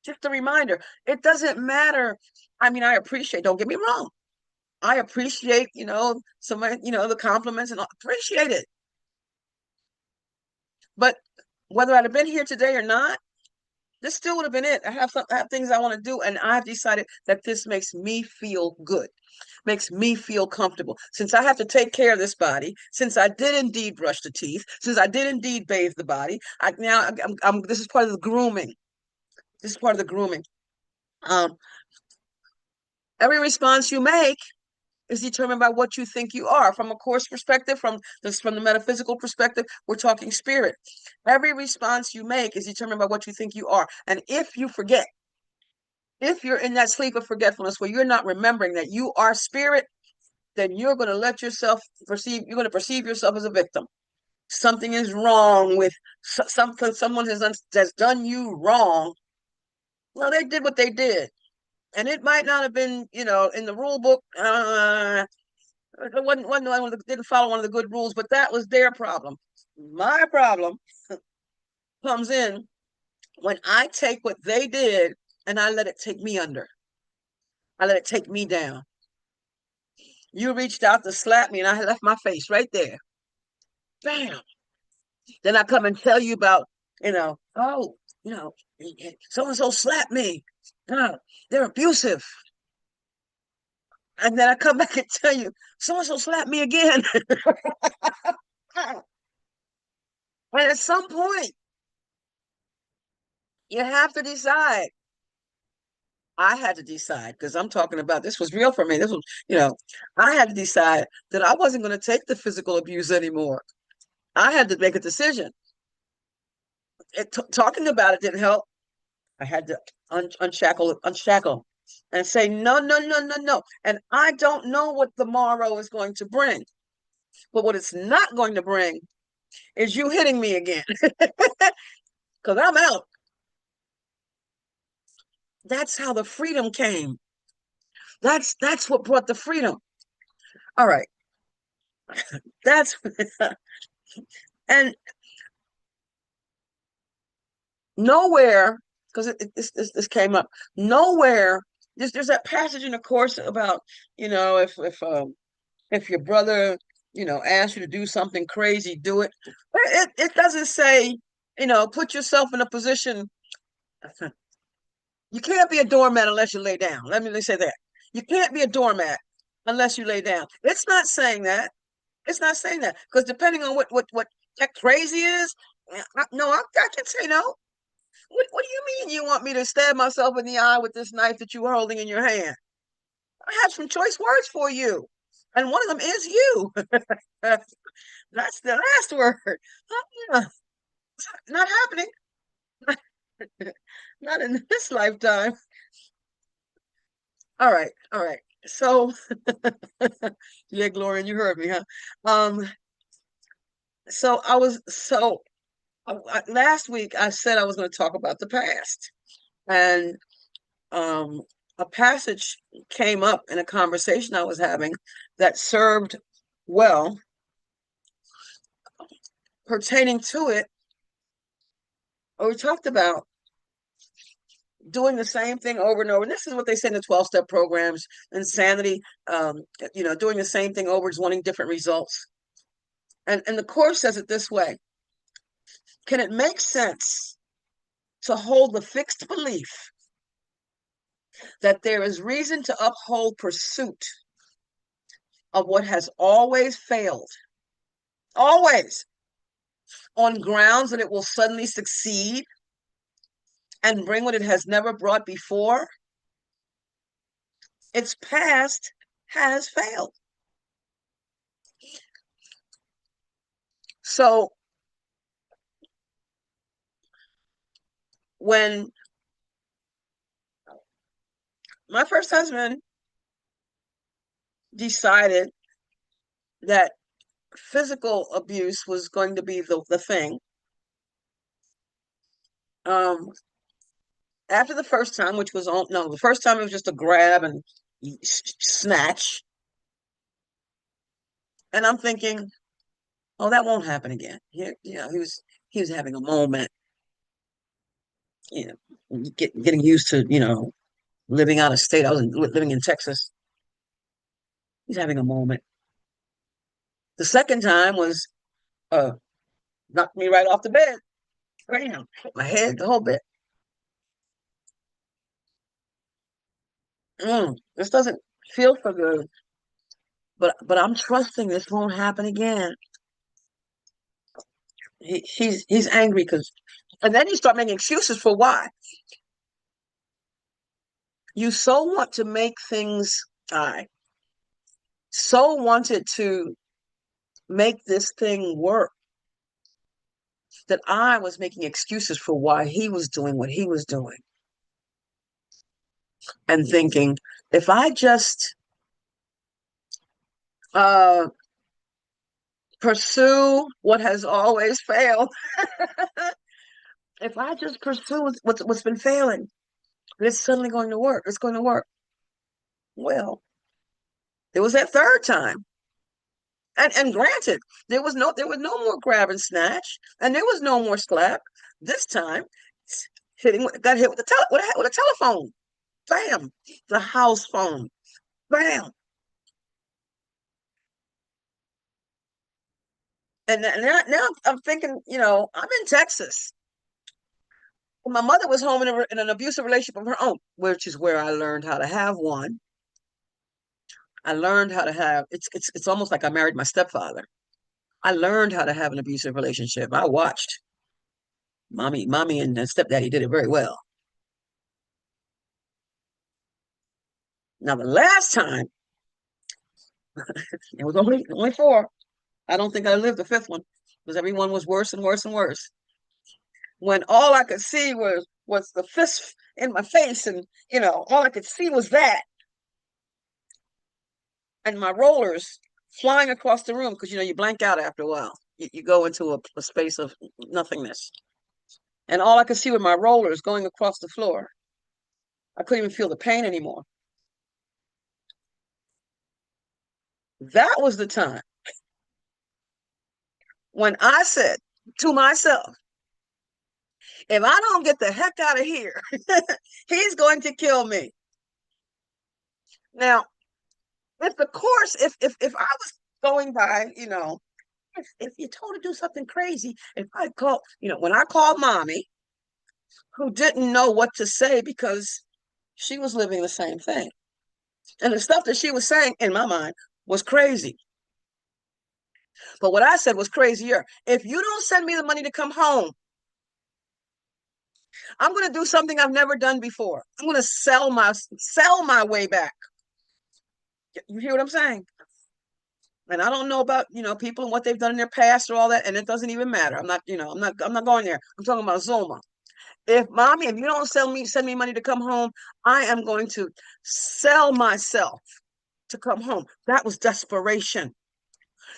Just a reminder. It doesn't matter. I mean, I appreciate, don't get me wrong. I appreciate, somebody, the compliments and all, appreciate it. But whether I'd have been here today or not, this still would have been it. I have things I want to do, and I've decided that this makes me feel good, makes me feel comfortable. Since I have to take care of this body, since I did indeed brush the teeth, since I did indeed bathe the body, this is part of the grooming. This is part of the grooming. Every response you make is determined by what you think you are. From a course perspective, from the metaphysical perspective, we're talking spirit. Every response you make is determined by what you think you are. And if you forget, if you're in that sleep of forgetfulness where you're not remembering that you are spirit, then you're going to let yourself you're going to perceive yourself as a victim. Something is wrong with something, someone has done you wrong. Well, they did what they did. And it might not have been, in the rule book, it didn't follow one of the good rules, but that was their problem. My problem comes in when I take what they did and I let it take me under. I let it take me down. You reached out to slap me and I left my face right there. Bam. Then I come and tell you about, oh, so-and-so slapped me. They're abusive. And then I come back and tell you, so-and-so slapped me again. And at some point, you have to decide. I had to decide, because I'm talking about, this was real for me. This was, I had to decide that I wasn't going to take the physical abuse anymore. I had to make a decision. Talking about it didn't help. I had to unshackle and say, no, no, no, no, no. And I don't know what tomorrow is going to bring. But what it's not going to bring is you hitting me again. Because I'm out. That's how the freedom came. That's what brought the freedom. All right. That's and nowhere, because this came up. Nowhere, there's that passage in the course about, if your brother, asks you to do something crazy, do it. But it doesn't say, put yourself in a position. You can't be a doormat unless you lay down. Let me say that. You can't be a doormat unless you lay down. It's not saying that. It's not saying that, because depending on what that crazy is, I can say no. What do you mean you want me to stab myself in the eye with this knife that you are holding in your hand? I have some choice words for you, and one of them is you. That's the last word. Not happening. Not in this lifetime. All right, all right. So, yeah, Gloria, you heard me, huh? Um, so last week I said I was going to talk about the past, and um, a passage came up in a conversation I was having that served well pertaining to it. We talked about doing the same thing over and over. And this is what they say in the 12-step programs, insanity, doing the same thing over, is wanting different results. And the course says it this way: can it make sense to hold the fixed belief that there is reason to uphold pursuit of what has always failed, always, on grounds that it will suddenly succeed and bring what it has never brought before? Its past has failed. So when my first husband decided that physical abuse was going to be the thing, after the first time, which was the first time it was just a grab and snatch. And I'm thinking, oh, that won't happen again. He was having a moment, getting used to, living out of state. I was living in Texas. He's having a moment. The second time was knocked me right off the bed. Bam, hit my head, the whole bit. This doesn't feel so good, but I'm trusting this won't happen again. He's angry because, and then you start making excuses for why. You so want to make things. I so wanted to make this thing work that I was making excuses for why he was doing what he was doing, and thinking, if I just pursue what has always failed, if I just pursue what's been failing, it's suddenly going to work. It's going to work. Well, it was that third time. And granted, there was no more grab and snatch, and there was no more slap. This time, got hit with with a telephone. Bam, the house phone. Bam. And now I'm thinking, I'm in Texas. My mother was home in an abusive relationship of her own, which is where I learned how to have one. I learned how to have it's almost like I married my stepfather. I learned how to have an abusive relationship. I watched mommy and stepdaddy did it very well. Now the last time, it was only four. I don't think I lived the fifth one because everyone was worse and worse and worse. When all I could see was the fist in my face, and all I could see was that, and my rollers flying across the room because you blank out after a while. You go into a space of nothingness, and all I could see were my rollers going across the floor. I couldn't even feel the pain anymore. That was the time when I said to myself, if I don't get the heck out of here, he's going to kill me. Now, if the course, if I was going by, if you're told to do something crazy, if I call, when I called mommy, who didn't know what to say because she was living the same thing. And the stuff that she was saying in my mind was crazy. But what I said was crazier. If you don't send me the money to come home, I'm going to do something I've never done before. I'm going to sell my way back. You hear what I'm saying? And I don't know about, people and what they've done in their past or all that, and it doesn't even matter. I'm not going there. I'm talking about Zulma. If you don't send me money to come home, I am going to sell myself to come home. That was desperation.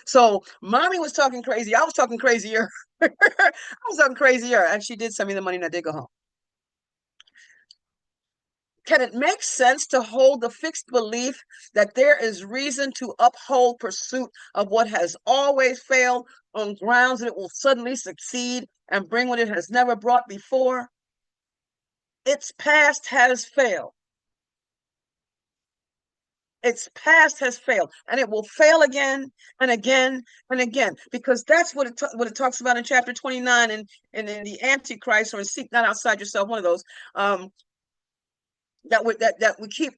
So mommy was talking crazy. I was talking crazier. I was talking crazier. And she did send me the money and I did go home. Can it make sense to hold the fixed belief that there is reason to uphold pursuit of what has always failed on grounds that it will suddenly succeed and bring what it has never brought before? its past has failed. Its past has failed, and it will fail again and again and again, because that's what it talks about in chapter 29 and in the Antichrist, or in Seek Not Outside Yourself, one of those. That we keep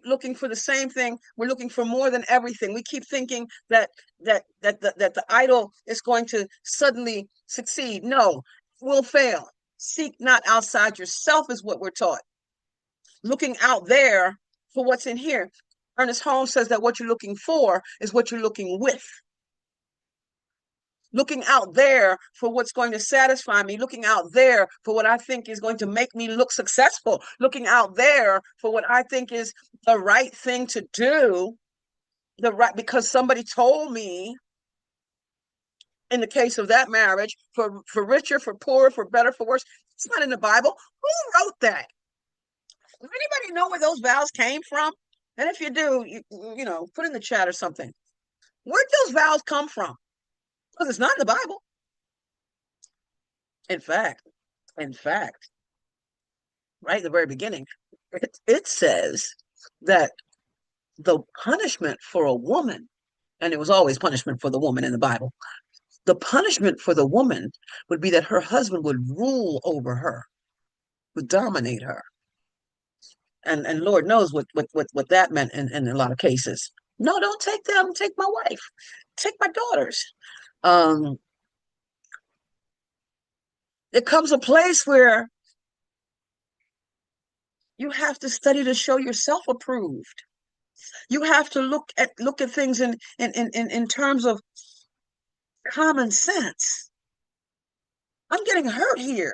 looking for the same thing. We're looking for more than everything. We keep thinking that the idol is going to suddenly succeed. No, will fail. Seek not outside yourself is what we're taught. Looking out there for what's in here. Ernest Holmes says that what you're looking for is what you're looking with. Looking out there for what's going to satisfy me, looking out there for what I think is going to make me look successful, looking out there for what I think is the right thing to do, because somebody told me, in the case of that marriage, for richer, for poorer, for better, for worse. It's not in the Bible. Who wrote that? Does anybody know where those vows came from? And if you do, put in the chat or something. Where'd those vows come from? Because it's not in the Bible. In fact, right at the very beginning, it says that the punishment for a woman, and it was always punishment for the woman in the Bible, the punishment for the woman would be that her husband would rule over her, would dominate her. And Lord knows what that meant in a lot of cases. No, don't take them. Take my wife. Take my daughters. There comes a place where you have to study to show yourself approved. You have to look at things in terms of common sense. I'm getting hurt here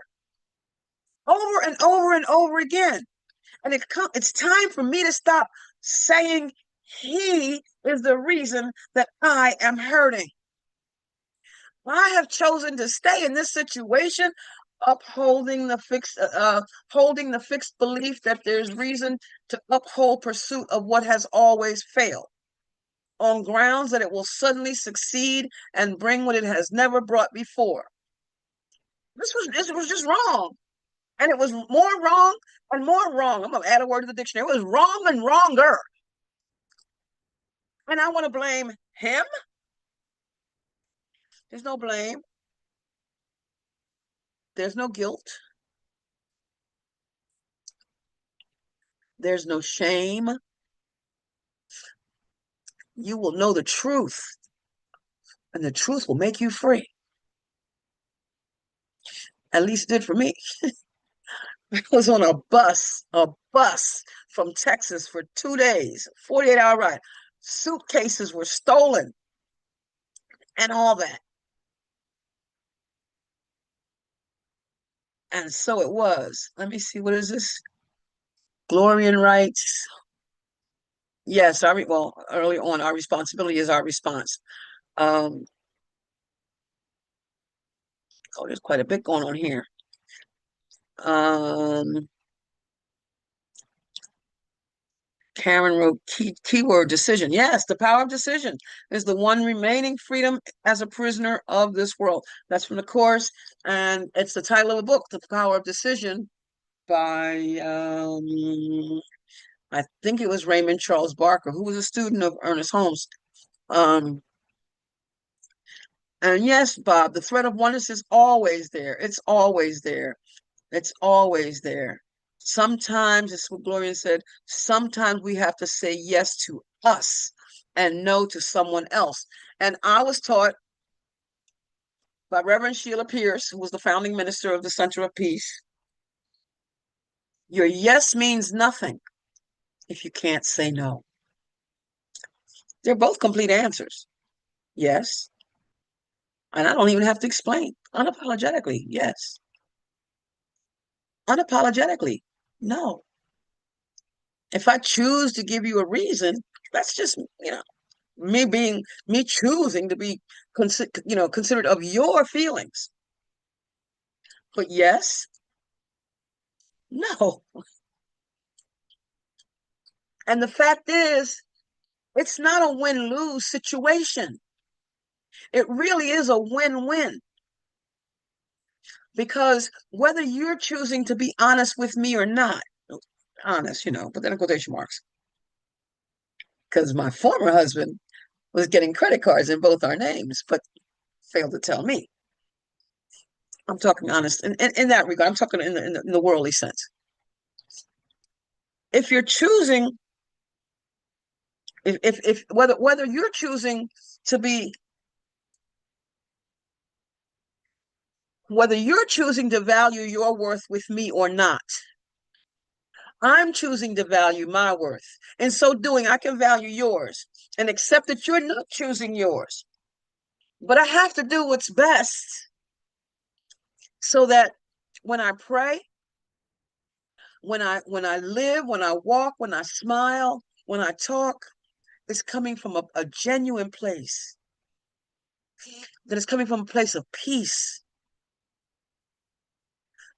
over and over and over again. And it's time for me to stop saying he is the reason that I am hurting. I have chosen to stay in this situation, upholding holding the fixed belief that there's reason to uphold pursuit of what has always failed, on grounds that it will suddenly succeed and bring what it has never brought before. This was just wrong. And it was more wrong and more wrong. I'm going to add a word to the dictionary. It was wrong and wronger. And I want to blame him. There's no blame. There's no guilt. There's no shame. You will know the truth, and the truth will make you free. At least it did for me. I was on a bus from Texas for 2 days, 48-hour ride. Suitcases were stolen and all that. And so it was. Let me see, what is this? Glorian rights. Yes, early on, our responsibility is our response. Oh, there's quite a bit going on here. Karen wrote keyword decision. Yes, the power of decision is the one remaining freedom as a prisoner of this world. That's from the course, and it's the title of a book, The Power of Decision, by I think it was Raymond Charles Barker, who was a student of Ernest Holmes. And yes, Bob, the threat of oneness is always there. It's always there. It's always there. Sometimes, it's what Gloria said, sometimes we have to say yes to us and no to someone else. And I was taught by Reverend Sheila Pierce, who was the founding minister of the Center of Peace, your yes means nothing if you can't say no. They're both complete answers. Yes. And I don't even have to explain. Unapologetically, yes. Unapologetically, no. If I choose to give you a reason, that's just, me choosing to be considerate of your feelings. But yes, no. And the fact is, it's not a win-lose situation. It really is a win-win. Because whether you're choosing to be honest with me or not, honest, put that in quotation marks, because my former husband was getting credit cards in both our names, but failed to tell me. I'm talking honest in that regard. I'm talking in the worldly sense. If you're choosing, if whether you're choosing to be, whether you're choosing to value your worth with me or not, I'm choosing to value my worth. In so doing, I can value yours and accept that you're not choosing yours. But I have to do what's best so that when I pray, when I live, when I walk, when I smile, when I talk, it's coming from a genuine place. That it's coming from a place of peace.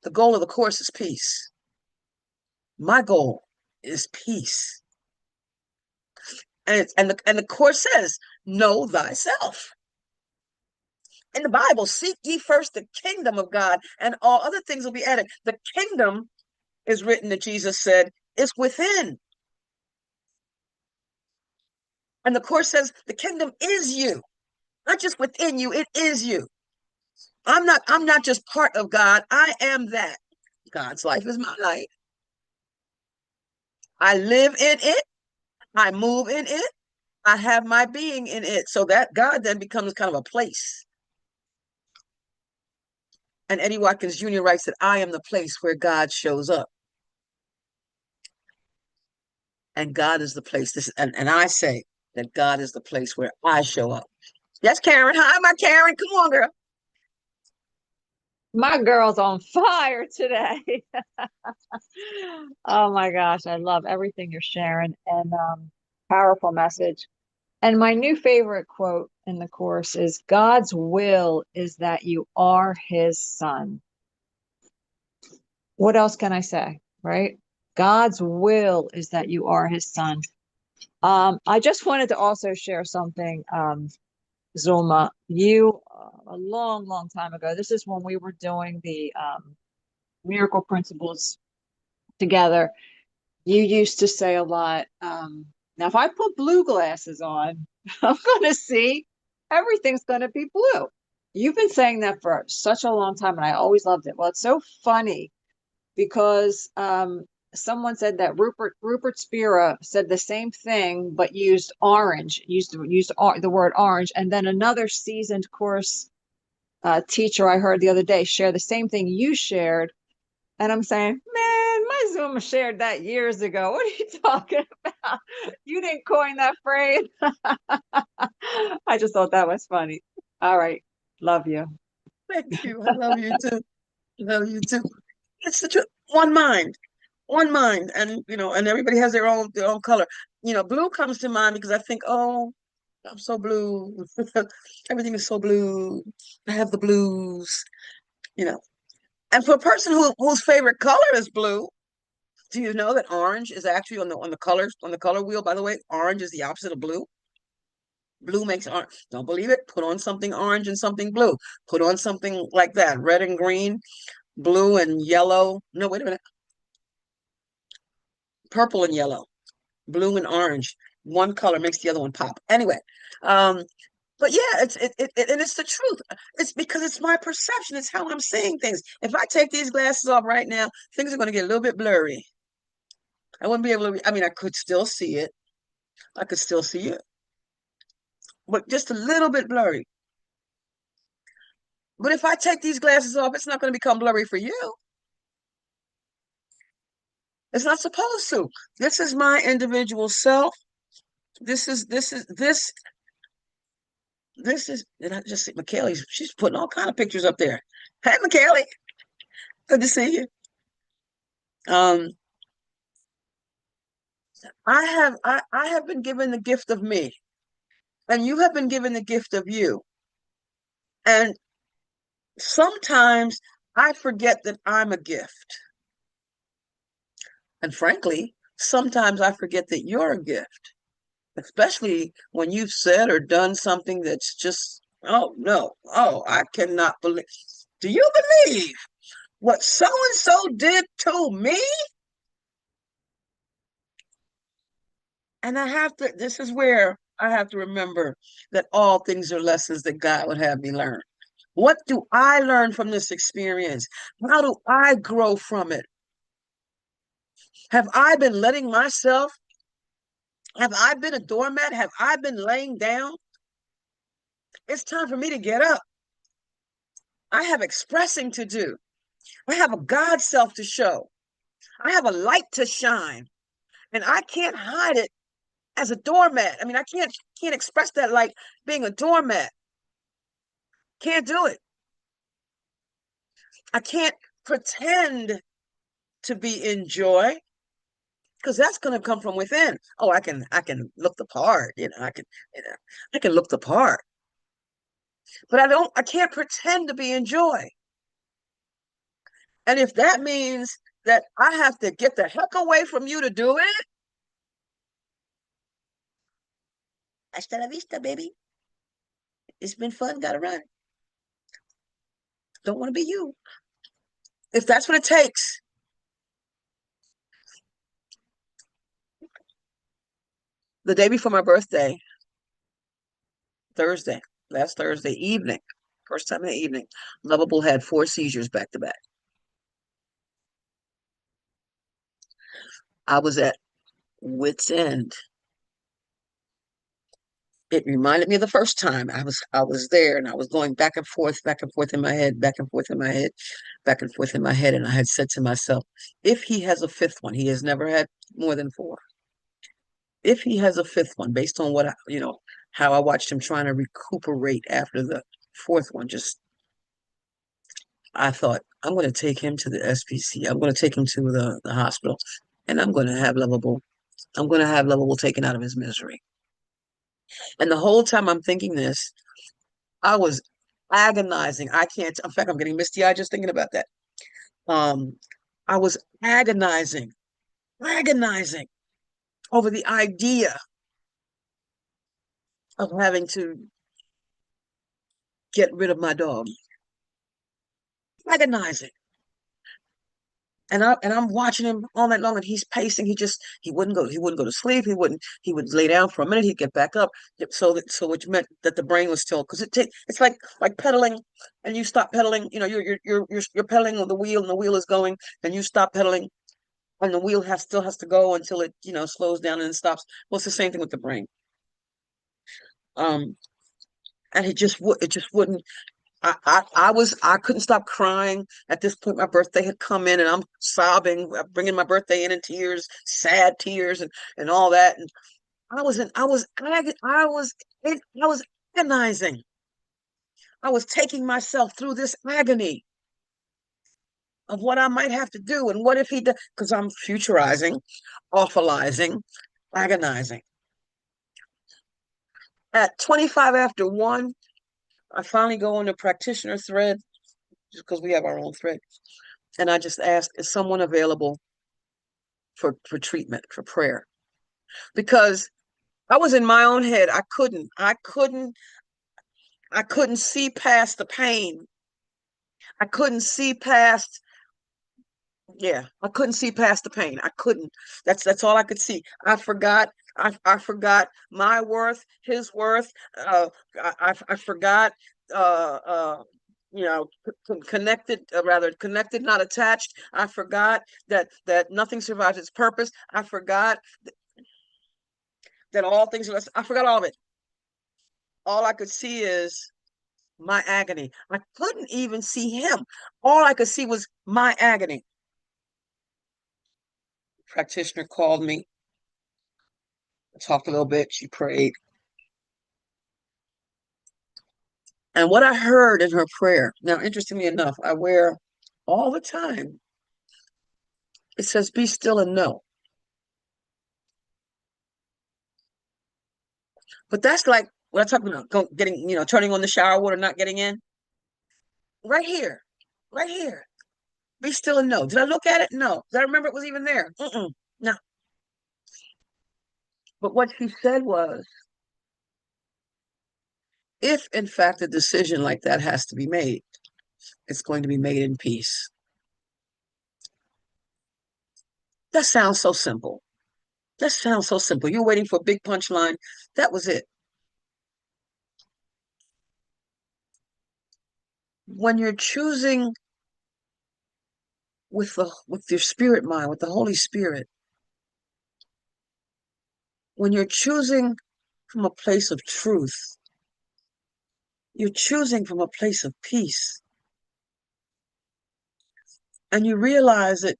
The goal of the course is peace. My goal is peace. And the course says, know thyself. In the Bible, seek ye first the kingdom of God, and all other things will be added. The kingdom is written that Jesus said is within. And the course says the kingdom is you, not just within you, it is you. I'm not just part of God. I am that. God's life is my life. I live in it. I move in it. I have my being in it. So that God then becomes kind of a place. And Eddie Watkins Jr. writes that I am the place where God shows up. And God is the place. And I say that God is the place where I show up. Yes, Karen. Hi, my Karen. Come on, girl. My girl's on fire today. Oh my gosh, I love everything you're sharing and powerful message. And my new favorite quote in the course is God's will is that you are his son. What else can I say, right? God's will is that you are his son. I just wanted to also share something, Zulma. You, a long, long time ago, this is when we were doing the miracle principles together. You used to say a lot, now if I put blue glasses on, I'm going to see everything's going to be blue. You've been saying that for such a long time, and I always loved it. Well, it's so funny because someone said that Rupert Spira said the same thing, but used orange, used the word orange, and then another seasoned course teacher I heard the other day share the same thing you shared, and I'm saying, man, my Zoom shared that years ago. What are you talking about? You didn't coin that phrase. I just thought that was funny. All right, love you. Thank you. I love you too. Love you too. It's the truth. One mind, and everybody has their own color. Blue comes to mind because I think, oh, I'm so blue. Everything is so blue. I have the blues. You know, and for a person whose favorite color is blue, do you know that orange is actually on the color wheel? By the way, orange is the opposite of blue. Blue makes orange. Don't believe it? Put on something orange and something blue. Put on something like that, red and green, blue and yellow. No, wait a minute. Purple and yellow, blue and orange. One color makes the other one pop. Anyway, um, but yeah, and it's the truth. It's because it's my perception. It's how I'm seeing things. If I take these glasses off right now, things are going to get a little bit blurry. I wouldn't be able to. I mean, I could still see it. I could still see it, but just a little bit blurry. But if I take these glasses off, it's not going to become blurry for you. It's not supposed to. This is my individual self. This is, and I just see McKaylee, she's putting all kind of pictures up there. Hey, McKaylee, good to see you. Um, I have been given the gift of me, and you have been given the gift of you. And sometimes I forget that I'm a gift. And frankly, sometimes I forget that you're a gift, especially when you've said or done something that's just, oh no, oh, I cannot believe. Do you believe what so-and-so did to me? And this is where I have to remember that all things are lessons that God would have me learn. What do I learn from this experience? How do I grow from it? Have I been letting myself, have I been a doormat? Have I been laying down? It's time for me to get up. I have expressing to do. I have a God self to show. I have a light to shine, and I can't hide it as a doormat. I mean, I can't express that like being a doormat. Can't do it. I can't pretend to be in joy because that's going to come from within. Oh, I can look the part, I can look the part, but I can't pretend to be in joy. And if that means that I have to get the heck away from you to do it, hasta la vista, baby. It's been fun, gotta run. Don't want to be you. If that's what it takes. The day before my birthday, Thursday, last Thursday evening, first time in the evening, Lovable had 4 seizures back to back. I was at wit's end. It reminded me of the first time I was there, and I was going back and forth in my head, back and forth in my head, back and forth in my head. And I had said to myself, if he has a 5th one, he has never had more than 4. If he has a 5th one, based on how I watched him trying to recuperate after the 4th one, I thought, I'm going to take him to the SPC. I'm going to take him to the hospital, and I'm going to have Lovable taken out of his misery. And the whole time I'm thinking this, I was agonizing. In fact, I'm getting misty-eyed just thinking about that. Um, I was agonizing over the idea of having to get rid of my dog. Agonizing. And I'm watching him all night long, and he's pacing. He wouldn't go to sleep. He would lay down for a minute, he'd get back up. Which meant that the brain was still, because it's like pedaling, and you stop pedaling, you're pedaling on the wheel, and the wheel is going, and you stop pedaling, and the wheel still has to go until it, slows down and then stops. Well, it's the same thing with the brain. And it just wouldn't. I couldn't stop crying. At this point, my birthday had come in, and I'm sobbing, bringing my birthday in tears, sad tears, and all that. And I was agonizing. I was taking myself through this agony of what I might have to do, and what if he does, because I'm futurizing, awfulizing, agonizing. At 25 after 1, I finally go on the practitioner thread, just because we have our own thread. And I just asked, is someone available for treatment, for prayer? Because I was in my own head. I couldn't see past the pain. I couldn't see past, I couldn't see past the pain. I couldn't. That's all I could see. I forgot. I forgot my worth, his worth. I forgot. You know, connected, rather connected, not attached. I forgot that nothing survives its purpose. I forgot that all things are less. I forgot all of it. All I could see is my agony. I couldn't even see him. All I could see was my agony. Practitioner called me, talked a little bit, she prayed. And what I heard in her prayer, now, interestingly enough, I wear all the time, it says, be still and know. But that's like what I talk about, getting, turning on the shower water, not getting in. Right here, right here. Be still and know. Did I look at it? No. Did I remember it was even there? No. But what she said was, if in fact a decision like that has to be made, it's going to be made in peace. That sounds so simple. That sounds so simple. You're waiting for a big punchline. That was it. When you're choosing with your spirit mind, with the Holy Spirit, when you're choosing from a place of truth, you're choosing from a place of peace. And you realize that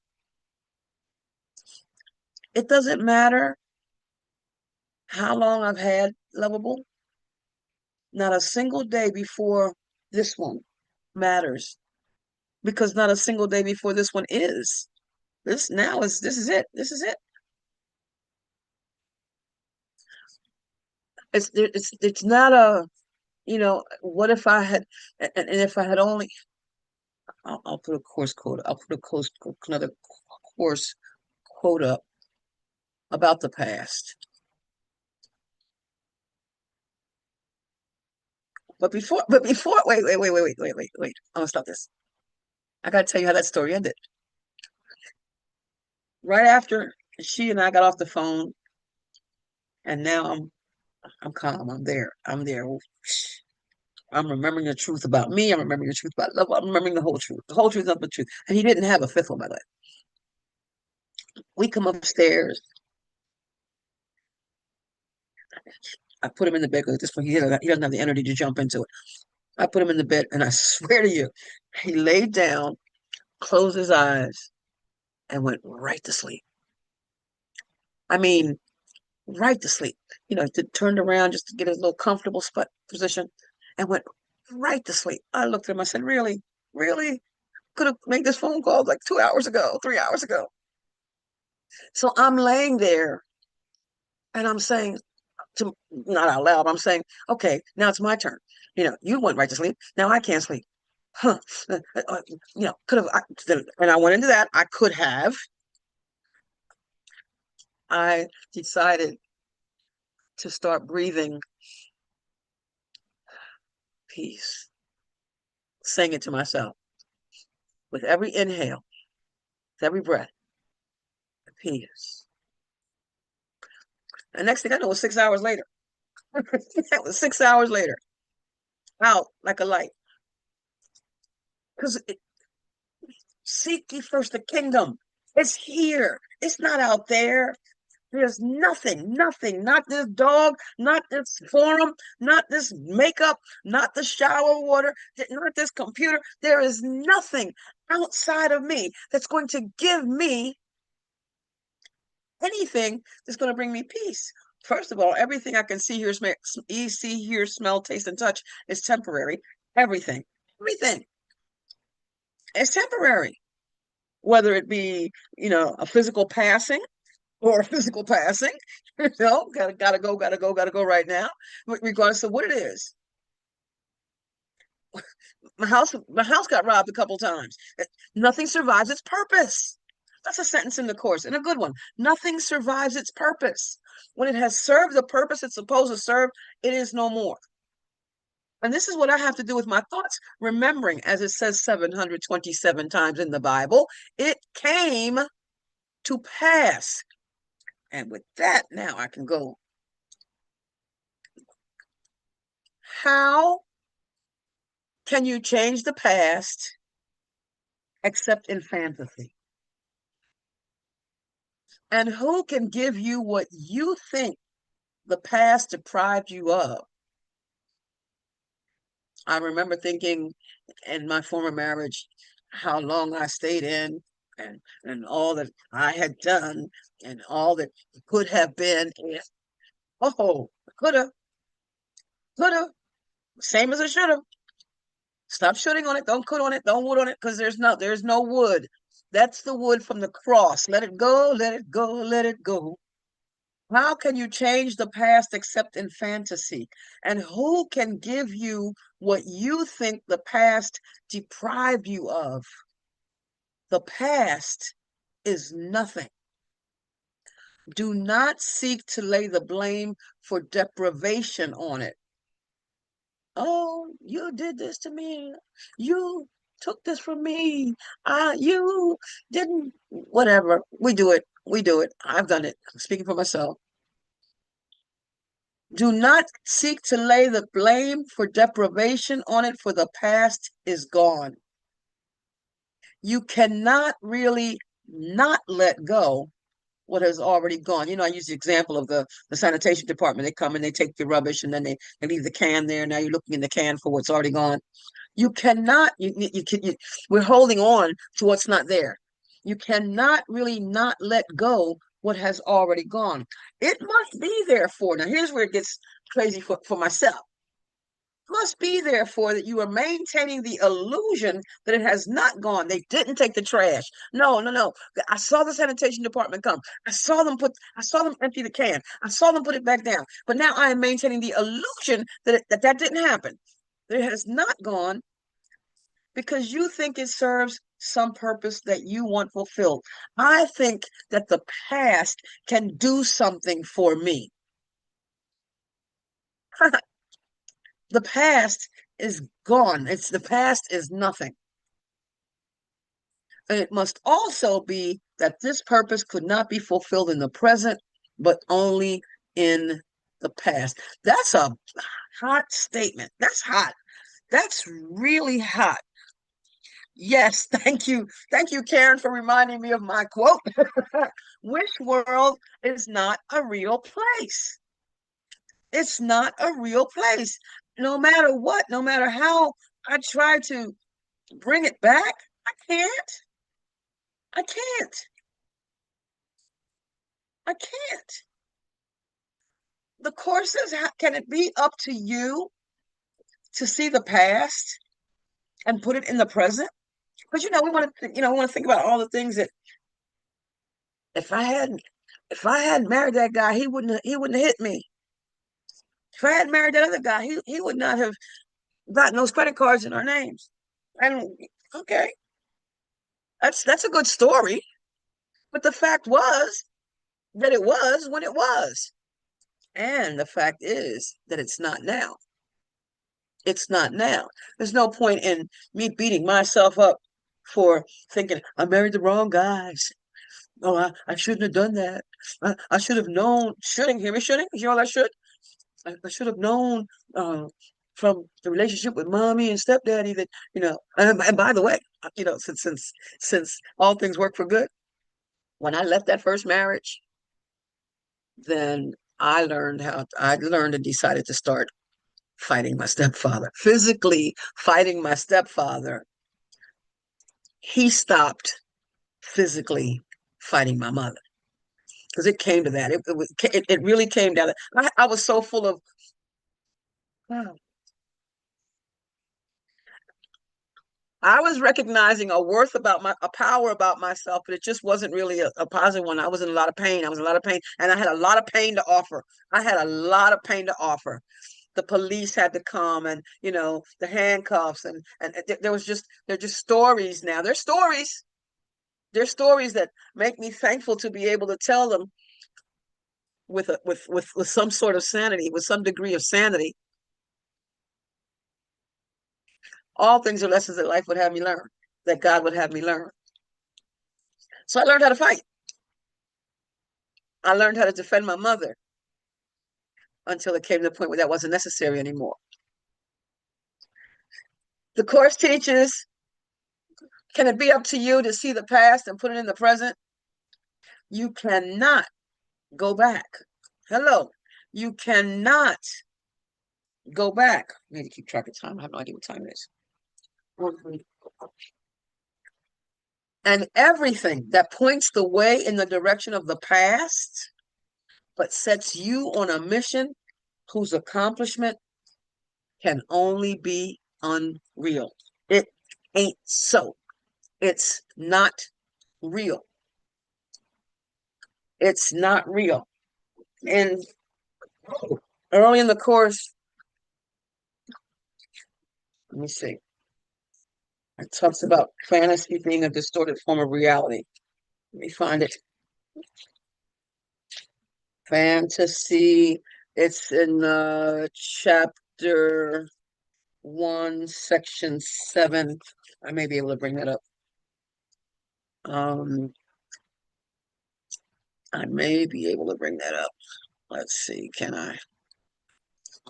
it doesn't matter how long I've had Lovable. Not a single day before this one matters, because not a single day before this one is. This is it. This is it. It's not a, what if I had, and if I had only, I'll put a course quote. I'll put another course quote up about the past. But before, wait. I'm gonna stop this. I gotta tell you how that story ended. Right after she and I got off the phone, and now I'm calm. I'm there. I'm there. I'm remembering the truth about me. I'm remembering the truth about love. I'm remembering the whole truth. The whole truth, nothing but the truth. And he didn't have a fifth one, by the way. We come upstairs. I put him in the bed because at this point he doesn't have the energy to jump into it. I put him in the bed, and I swear to you, he laid down, closed his eyes, and went right to sleep. I mean, right to sleep. Turned around just to get his little comfortable position and went right to sleep. I looked at him. I said, really? Really? Could have made this phone call like 2 hours ago, 3 hours ago. So I'm laying there and I'm saying, not out loud, I'm saying, okay, now it's my turn. You went right to sleep. Now I can't sleep. Huh. Could have, and I went into that. I could have. I decided to start breathing peace, saying it to myself with every inhale, with every breath, peace. And next thing I know, it was 6 hours later. That was 6 hours later, out like a light. Because seek ye first the kingdom. It's here. It's not out there. There's nothing, not this dog, not this forum, not this makeup, not the shower water, not this computer. There is nothing outside of me that's going to give me anything that's going to bring me peace. First of all, everything I can see, hear, smell, taste, and touch is temporary. Everything is temporary. Whether it be, a physical passing, gotta go right now, regardless of what it is. My house got robbed a couple times. Nothing survives its purpose. That's a sentence in the course, and a good one. Nothing survives its purpose. When it has served the purpose it's supposed to serve, it is no more. And this is what I have to do with my thoughts, remembering, as it says 727 times in the Bible, it came to pass. And with that, now I can go. How can you change the past except in fantasy? And who can give you what you think the past deprived you of? I remember thinking in my former marriage how long I stayed in, and all that I had done and all that could have been. Coulda, same as it should have. Stop shooting on it. Don't put on it. Don't wood on it, because there's no wood. That's the wood from the cross. Let it go, let it go, let it go. How can you change the past except in fantasy? And who can give you what you think the past deprived you of? The past is nothing. Do not seek to lay the blame for deprivation on it. Oh, you did this to me. You took this from me. You didn't, whatever. We do it. We do it. I've done it. I'm speaking for myself. Do not seek to lay the blame for deprivation on it, for the past is gone. You cannot really not let go what has already gone. You know, I use the example of the sanitation department. They come and they take the rubbish and then they leave the can there. Now you're looking in the can for what's already gone. You cannot, we're holding on to what's not there. You cannot really not let go what has already gone. It must be there for, now here's where it gets crazy for myself. Must be there for that you are maintaining the illusion that it has not gone. They didn't take the trash. No, no, no. I saw the sanitation department come. I saw them empty the can. I saw them put it back down. But now I am maintaining the illusion that that didn't happen. That it has not gone because you think it serves some purpose that you want fulfilled. I think that the past can do something for me. The past is gone. The past is nothing. And it must also be that this purpose could not be fulfilled in the present, but only in the past. That's a hot statement. That's hot. That's really hot. Yes, thank you. Thank you, Karen, for reminding me of my quote. Which world is not a real place? It's not a real place. No matter what, no matter how I try to bring it back, I can't. I can't. I can't. The Course says, can it be up to you to see the past and put it in the present? Because we want to, we want to think about all the things that if I hadn't married that guy, he wouldn't have hit me. If I hadn't married that other guy, he would not have gotten those credit cards in our names. And okay, that's a good story. But the fact was that it was when it was. And the fact is that it's not now. It's not now. There's no point in me beating myself up for thinking I married the wrong guys. Oh, I shouldn't have done that. I should have known. Shouldn't hear me? Shouldn't hear all that should? I should have known from the relationship with mommy and stepdaddy that And by the way, since all things work for good, when I left that first marriage, then I learned and decided to start fighting my stepfather, physically fighting my stepfather. He stopped physically fighting my mother because it came to that. It really came down. I was so full of. I was recognizing a worth a power about myself, but it just wasn't really a positive one. I was in a lot of pain. I was in a lot of pain, and I had a lot of pain to offer. I had a lot of pain to offer. The police had to come, and the handcuffs, and they're just stories now. They're stories. They're stories that make me thankful to be able to tell them with some sort of sanity, with some degree of sanity. All things are lessons that life would have me learn, that God would have me learn. So I learned how to fight. I learned how to defend my mother until it came to the point where that wasn't necessary anymore. The Course teaches, can it be up to you to see the past and put it in the present? You cannot go back. Hello. You cannot go back. I need to keep track of time. I have no idea what time it is. And everything that points the way in the direction of the past, but sets you on a mission whose accomplishment can only be unreal. It ain't so. It's not real. It's not real. And early in the Course, let me see. It talks about fantasy being a distorted form of reality. Let me find it. Fantasy. It's in chapter 1, section 7. I may be able to bring that up. I may be able to bring that up. Let's see, can I?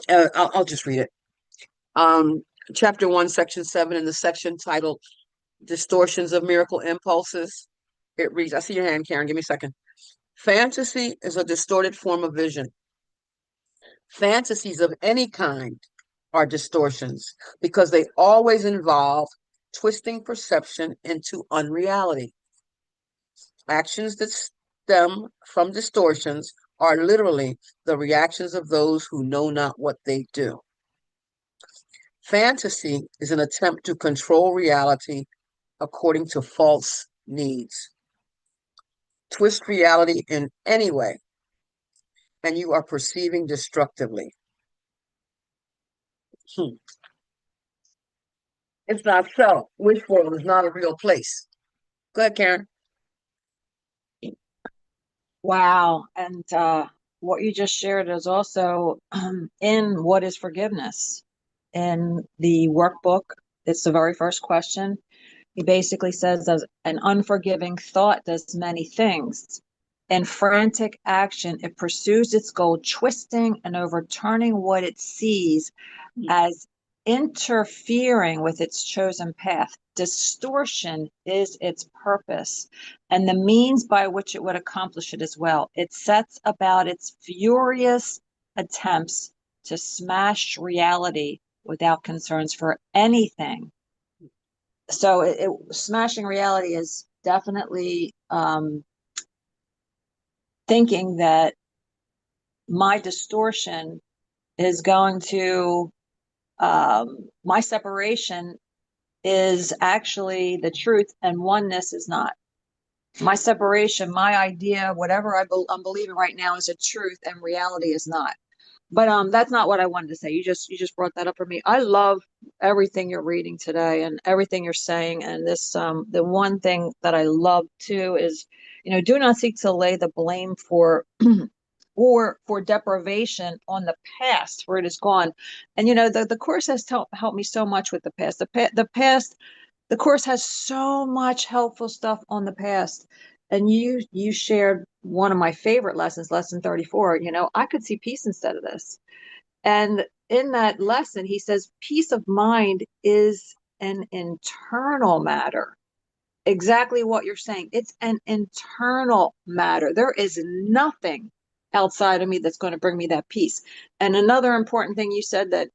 I'll just read it. Chapter 1, section 7, in the section titled Distortions of Miracle Impulses. It reads, I see your hand, Karen, give me a second. Fantasy is a distorted form of vision. Fantasies of any kind are distortions because they always involve twisting perception into unreality. Actions that stem from distortions are literally the reactions of those who know not what they do. Fantasy is an attempt to control reality according to false needs. Twist reality in any way, and you are perceiving destructively. It's not so. Wish world is not a real place. Go ahead, Karen. Wow. And what you just shared is also in What is Forgiveness? In the workbook, it's the very first question. He basically says, as an unforgiving thought does many things. In frantic action, it pursues its goal, twisting and overturning what it sees as interfering with its chosen path. Distortion is its purpose and the means by which it would accomplish it as well. It sets about its furious attempts to smash reality without concerns for anything. So smashing reality is definitely thinking that my distortion is going to my separation is actually the truth and oneness is not. My separation, my idea, whatever I'm believing right now is a truth and reality is not. But that's not what I wanted to say. You just brought that up for me. I love everything you're reading today and everything you're saying. And this the one thing that I love too is, do not seek to lay the blame for or for deprivation on the past where it is gone. And the course has helped me so much with the past. The course has so much helpful stuff on the past. And you shared one of my favorite lessons, lesson 34. I could see peace instead of this. And in that lesson, he says, peace of mind is an internal matter. Exactly what you're saying. It's an internal matter. There is nothing outside of me that's going to bring me that peace. And another important thing you said that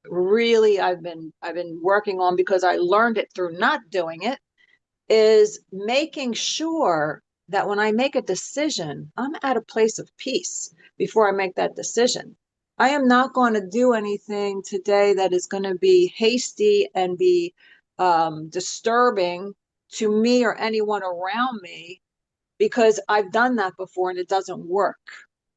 really I've been working on because I learned it through not doing it is making sure that when I make a decision, I'm at a place of peace before I make that decision. I am not going to do anything today that is going to be hasty and be disturbing to me or anyone around me because I've done that before and it doesn't work.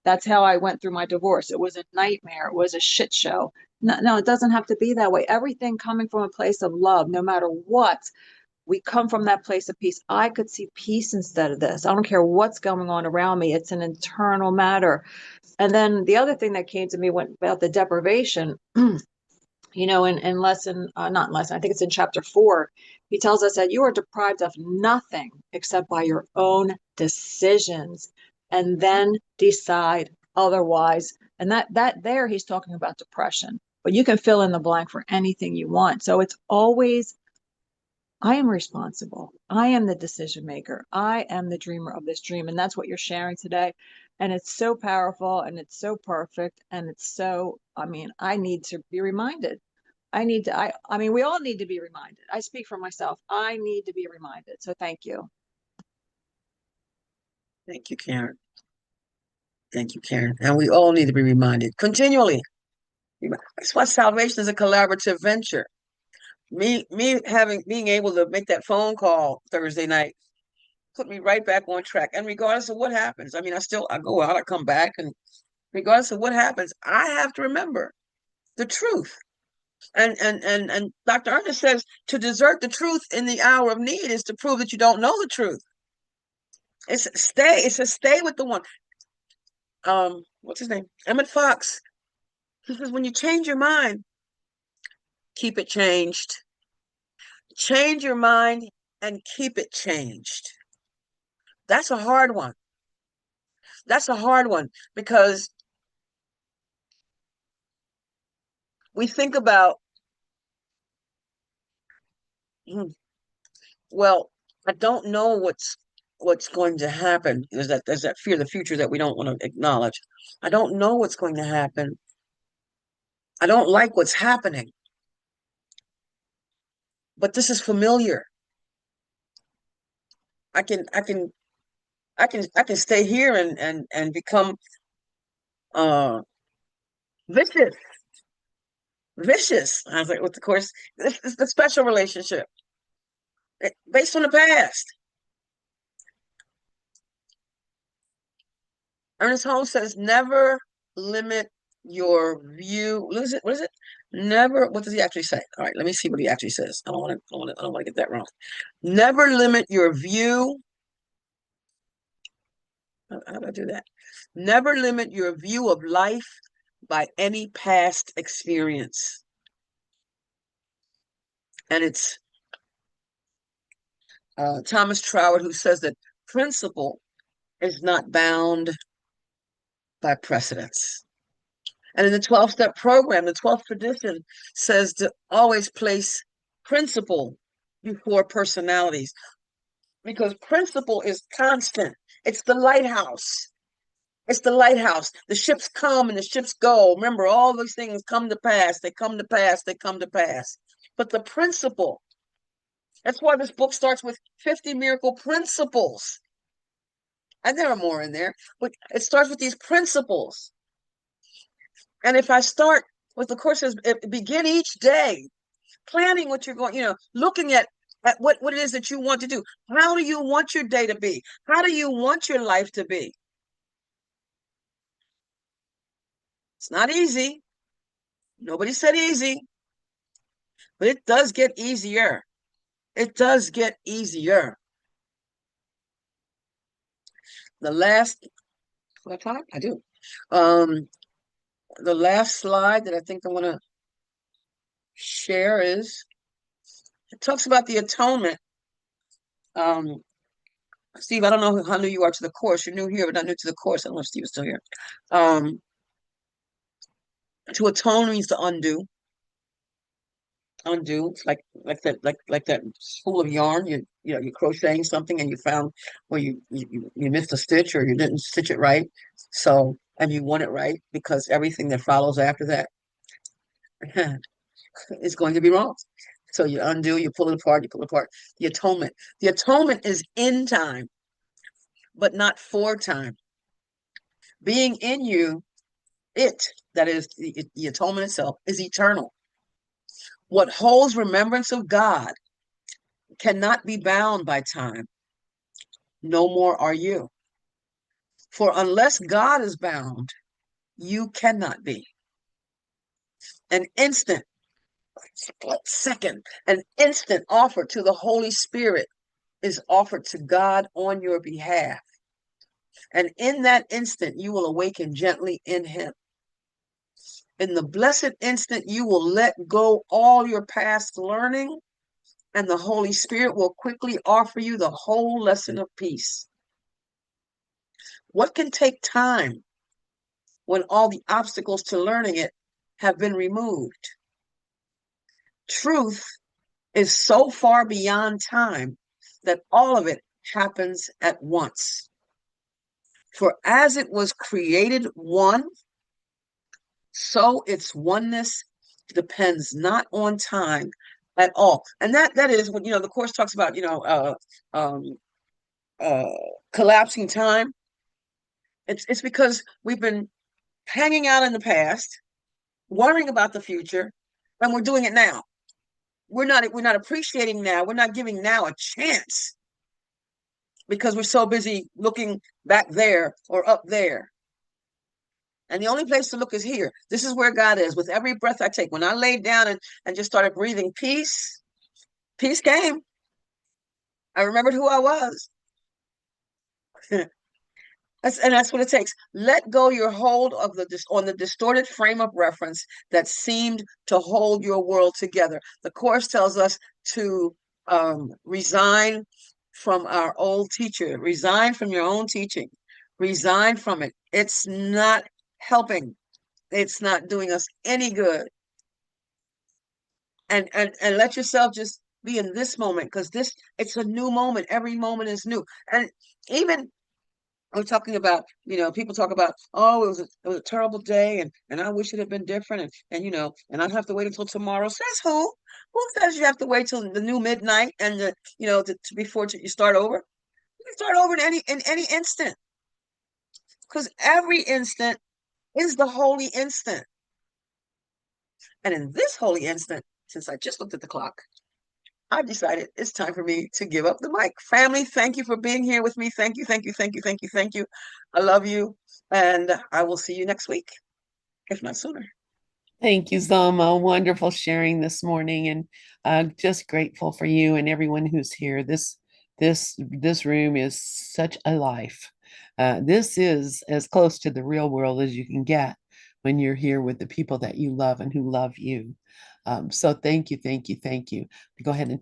That's how I went through my divorce. It was a nightmare. It was a shit show. No, it doesn't have to be that way. Everything coming from a place of love, no matter what, we come from that place of peace. I could see peace instead of this. I don't care what's going on around me. It's an internal matter. And then the other thing that came to me went about the deprivation. In lesson, not in lesson, I think it's in chapter 4, he tells us that you are deprived of nothing except by your own decisions and then decide otherwise. And that there he's talking about depression, but you can fill in the blank for anything you want. So it's always, I am responsible. I am the decision maker. I am the dreamer of this dream. And that's what you're sharing today. And it's so powerful and it's so perfect. And it's so, I need to be reminded. We all need to be reminded. I speak for myself. I need to be reminded. So thank you. Thank you, Karen. Thank you, Karen. And we all need to be reminded continually. That's why salvation is a collaborative venture. Me being able to make that phone call Thursday night put me right back on track. And regardless of what happens, I go out, I come back, and regardless of what happens, I have to remember the truth. And Dr. Ernest says to desert the truth in the hour of need is to prove that you don't know the truth. It's a stay with the one. What's his name? Emmett Fox. He says when you change your mind, keep it changed. Change your mind and keep it changed. That's a hard one. That's a hard one because we think about, well, I don't know what's going to happen. There's that fear of the future that we don't want to acknowledge. I don't know what's going to happen. I don't like what's happening. But this is familiar. I can I can I can stay here and become uh vicious. Vicious. I was like, with the course, this is the special relationship based on the past. Ernest Holmes says, never limit your view. What is it? What is it? Never. What does he actually say? All right, let me see what he actually says. I don't want to get that wrong. Never limit your view. How do I do that? Never limit your view of life by any past experience. And it's Thomas Troward who says that principle is not bound by precedence. And in the 12-step program, the 12th tradition says to always place principle before personalities because principle is constant. It's the lighthouse. It's the lighthouse. The ships come and the ships go. Remember, all those things come to pass. They come to pass. They come to pass. But the principle, that's why this book starts with 50 miracle principles. And there are more in there, but it starts with these principles. And if I start with the courses, begin each day planning what you're going, looking at what it is that you want to do. How do you want your day to be? How do you want your life to be? It's not easy. Nobody said easy, but it does get easier. It does get easier. The last, what time? I do. The last slide that I think I want to share is, it talks about the atonement. Steve, I don't know how new you are to the course. You're new here, but not new to the course. I don't know if Steve is still here. To atone means to undo. Undo. It's like that spool of yarn. You're crocheting something and you found where you missed a stitch or you didn't stitch it right. So and you want it right because everything that follows after that is going to be wrong. So you undo, you pull it apart, you pull it apart. The atonement. The atonement is in time, but not for time. Being in you, that is the atonement itself, is eternal. What holds remembrance of God cannot be bound by time. No more are you. For unless God is bound, you cannot be. An instant, split second, an instant offer to the Holy Spirit is offered to God on your behalf. And in that instant, you will awaken gently in Him. In the blessed instant, you will let go all your past learning, and the Holy Spirit will quickly offer you the whole lesson of peace. What can take time when all the obstacles to learning it have been removed? Truth is so far beyond time that all of it happens at once. For as it was created one, so its oneness depends not on time at all. And that is what, the course talks about, collapsing time. It's because we've been hanging out in the past, worrying about the future, and we're doing it now. We're not appreciating now. We're not giving now a chance because we're so busy looking back there or up there. And the only place to look is here. This is where God is. With every breath I take, when I laid down and just started breathing peace, peace came. I remembered who I was. And that's what it takes. Let go your hold of on the distorted frame of reference that seemed to hold your world together. The Course tells us to resign from our old teacher, resign from your own teaching, resign from it. It's not helping. It's not doing us any good. And let yourself just be in this moment, because it's a new moment. Every moment is new. And even we're talking about, people talk about, oh, it was a terrible day, and I wish it had been different, and I'd have to wait until tomorrow. Says who? Who says you have to wait till the new midnight and before you start over? You can start over in any instant, because every instant is the holy instant. And in this holy instant, since I just looked at the clock, I've decided it's time for me to give up the mic. Family, thank you for being here with me. Thank you, thank you, thank you, thank you, thank you. I love you, and I will see you next week, if not sooner. Thank you, Zulma. Wonderful sharing this morning, and just grateful for you and everyone who's here. This room is such a life. This is as close to the real world as you can get when you're here with the people that you love and who love you. So thank you, thank you, thank you. Go ahead and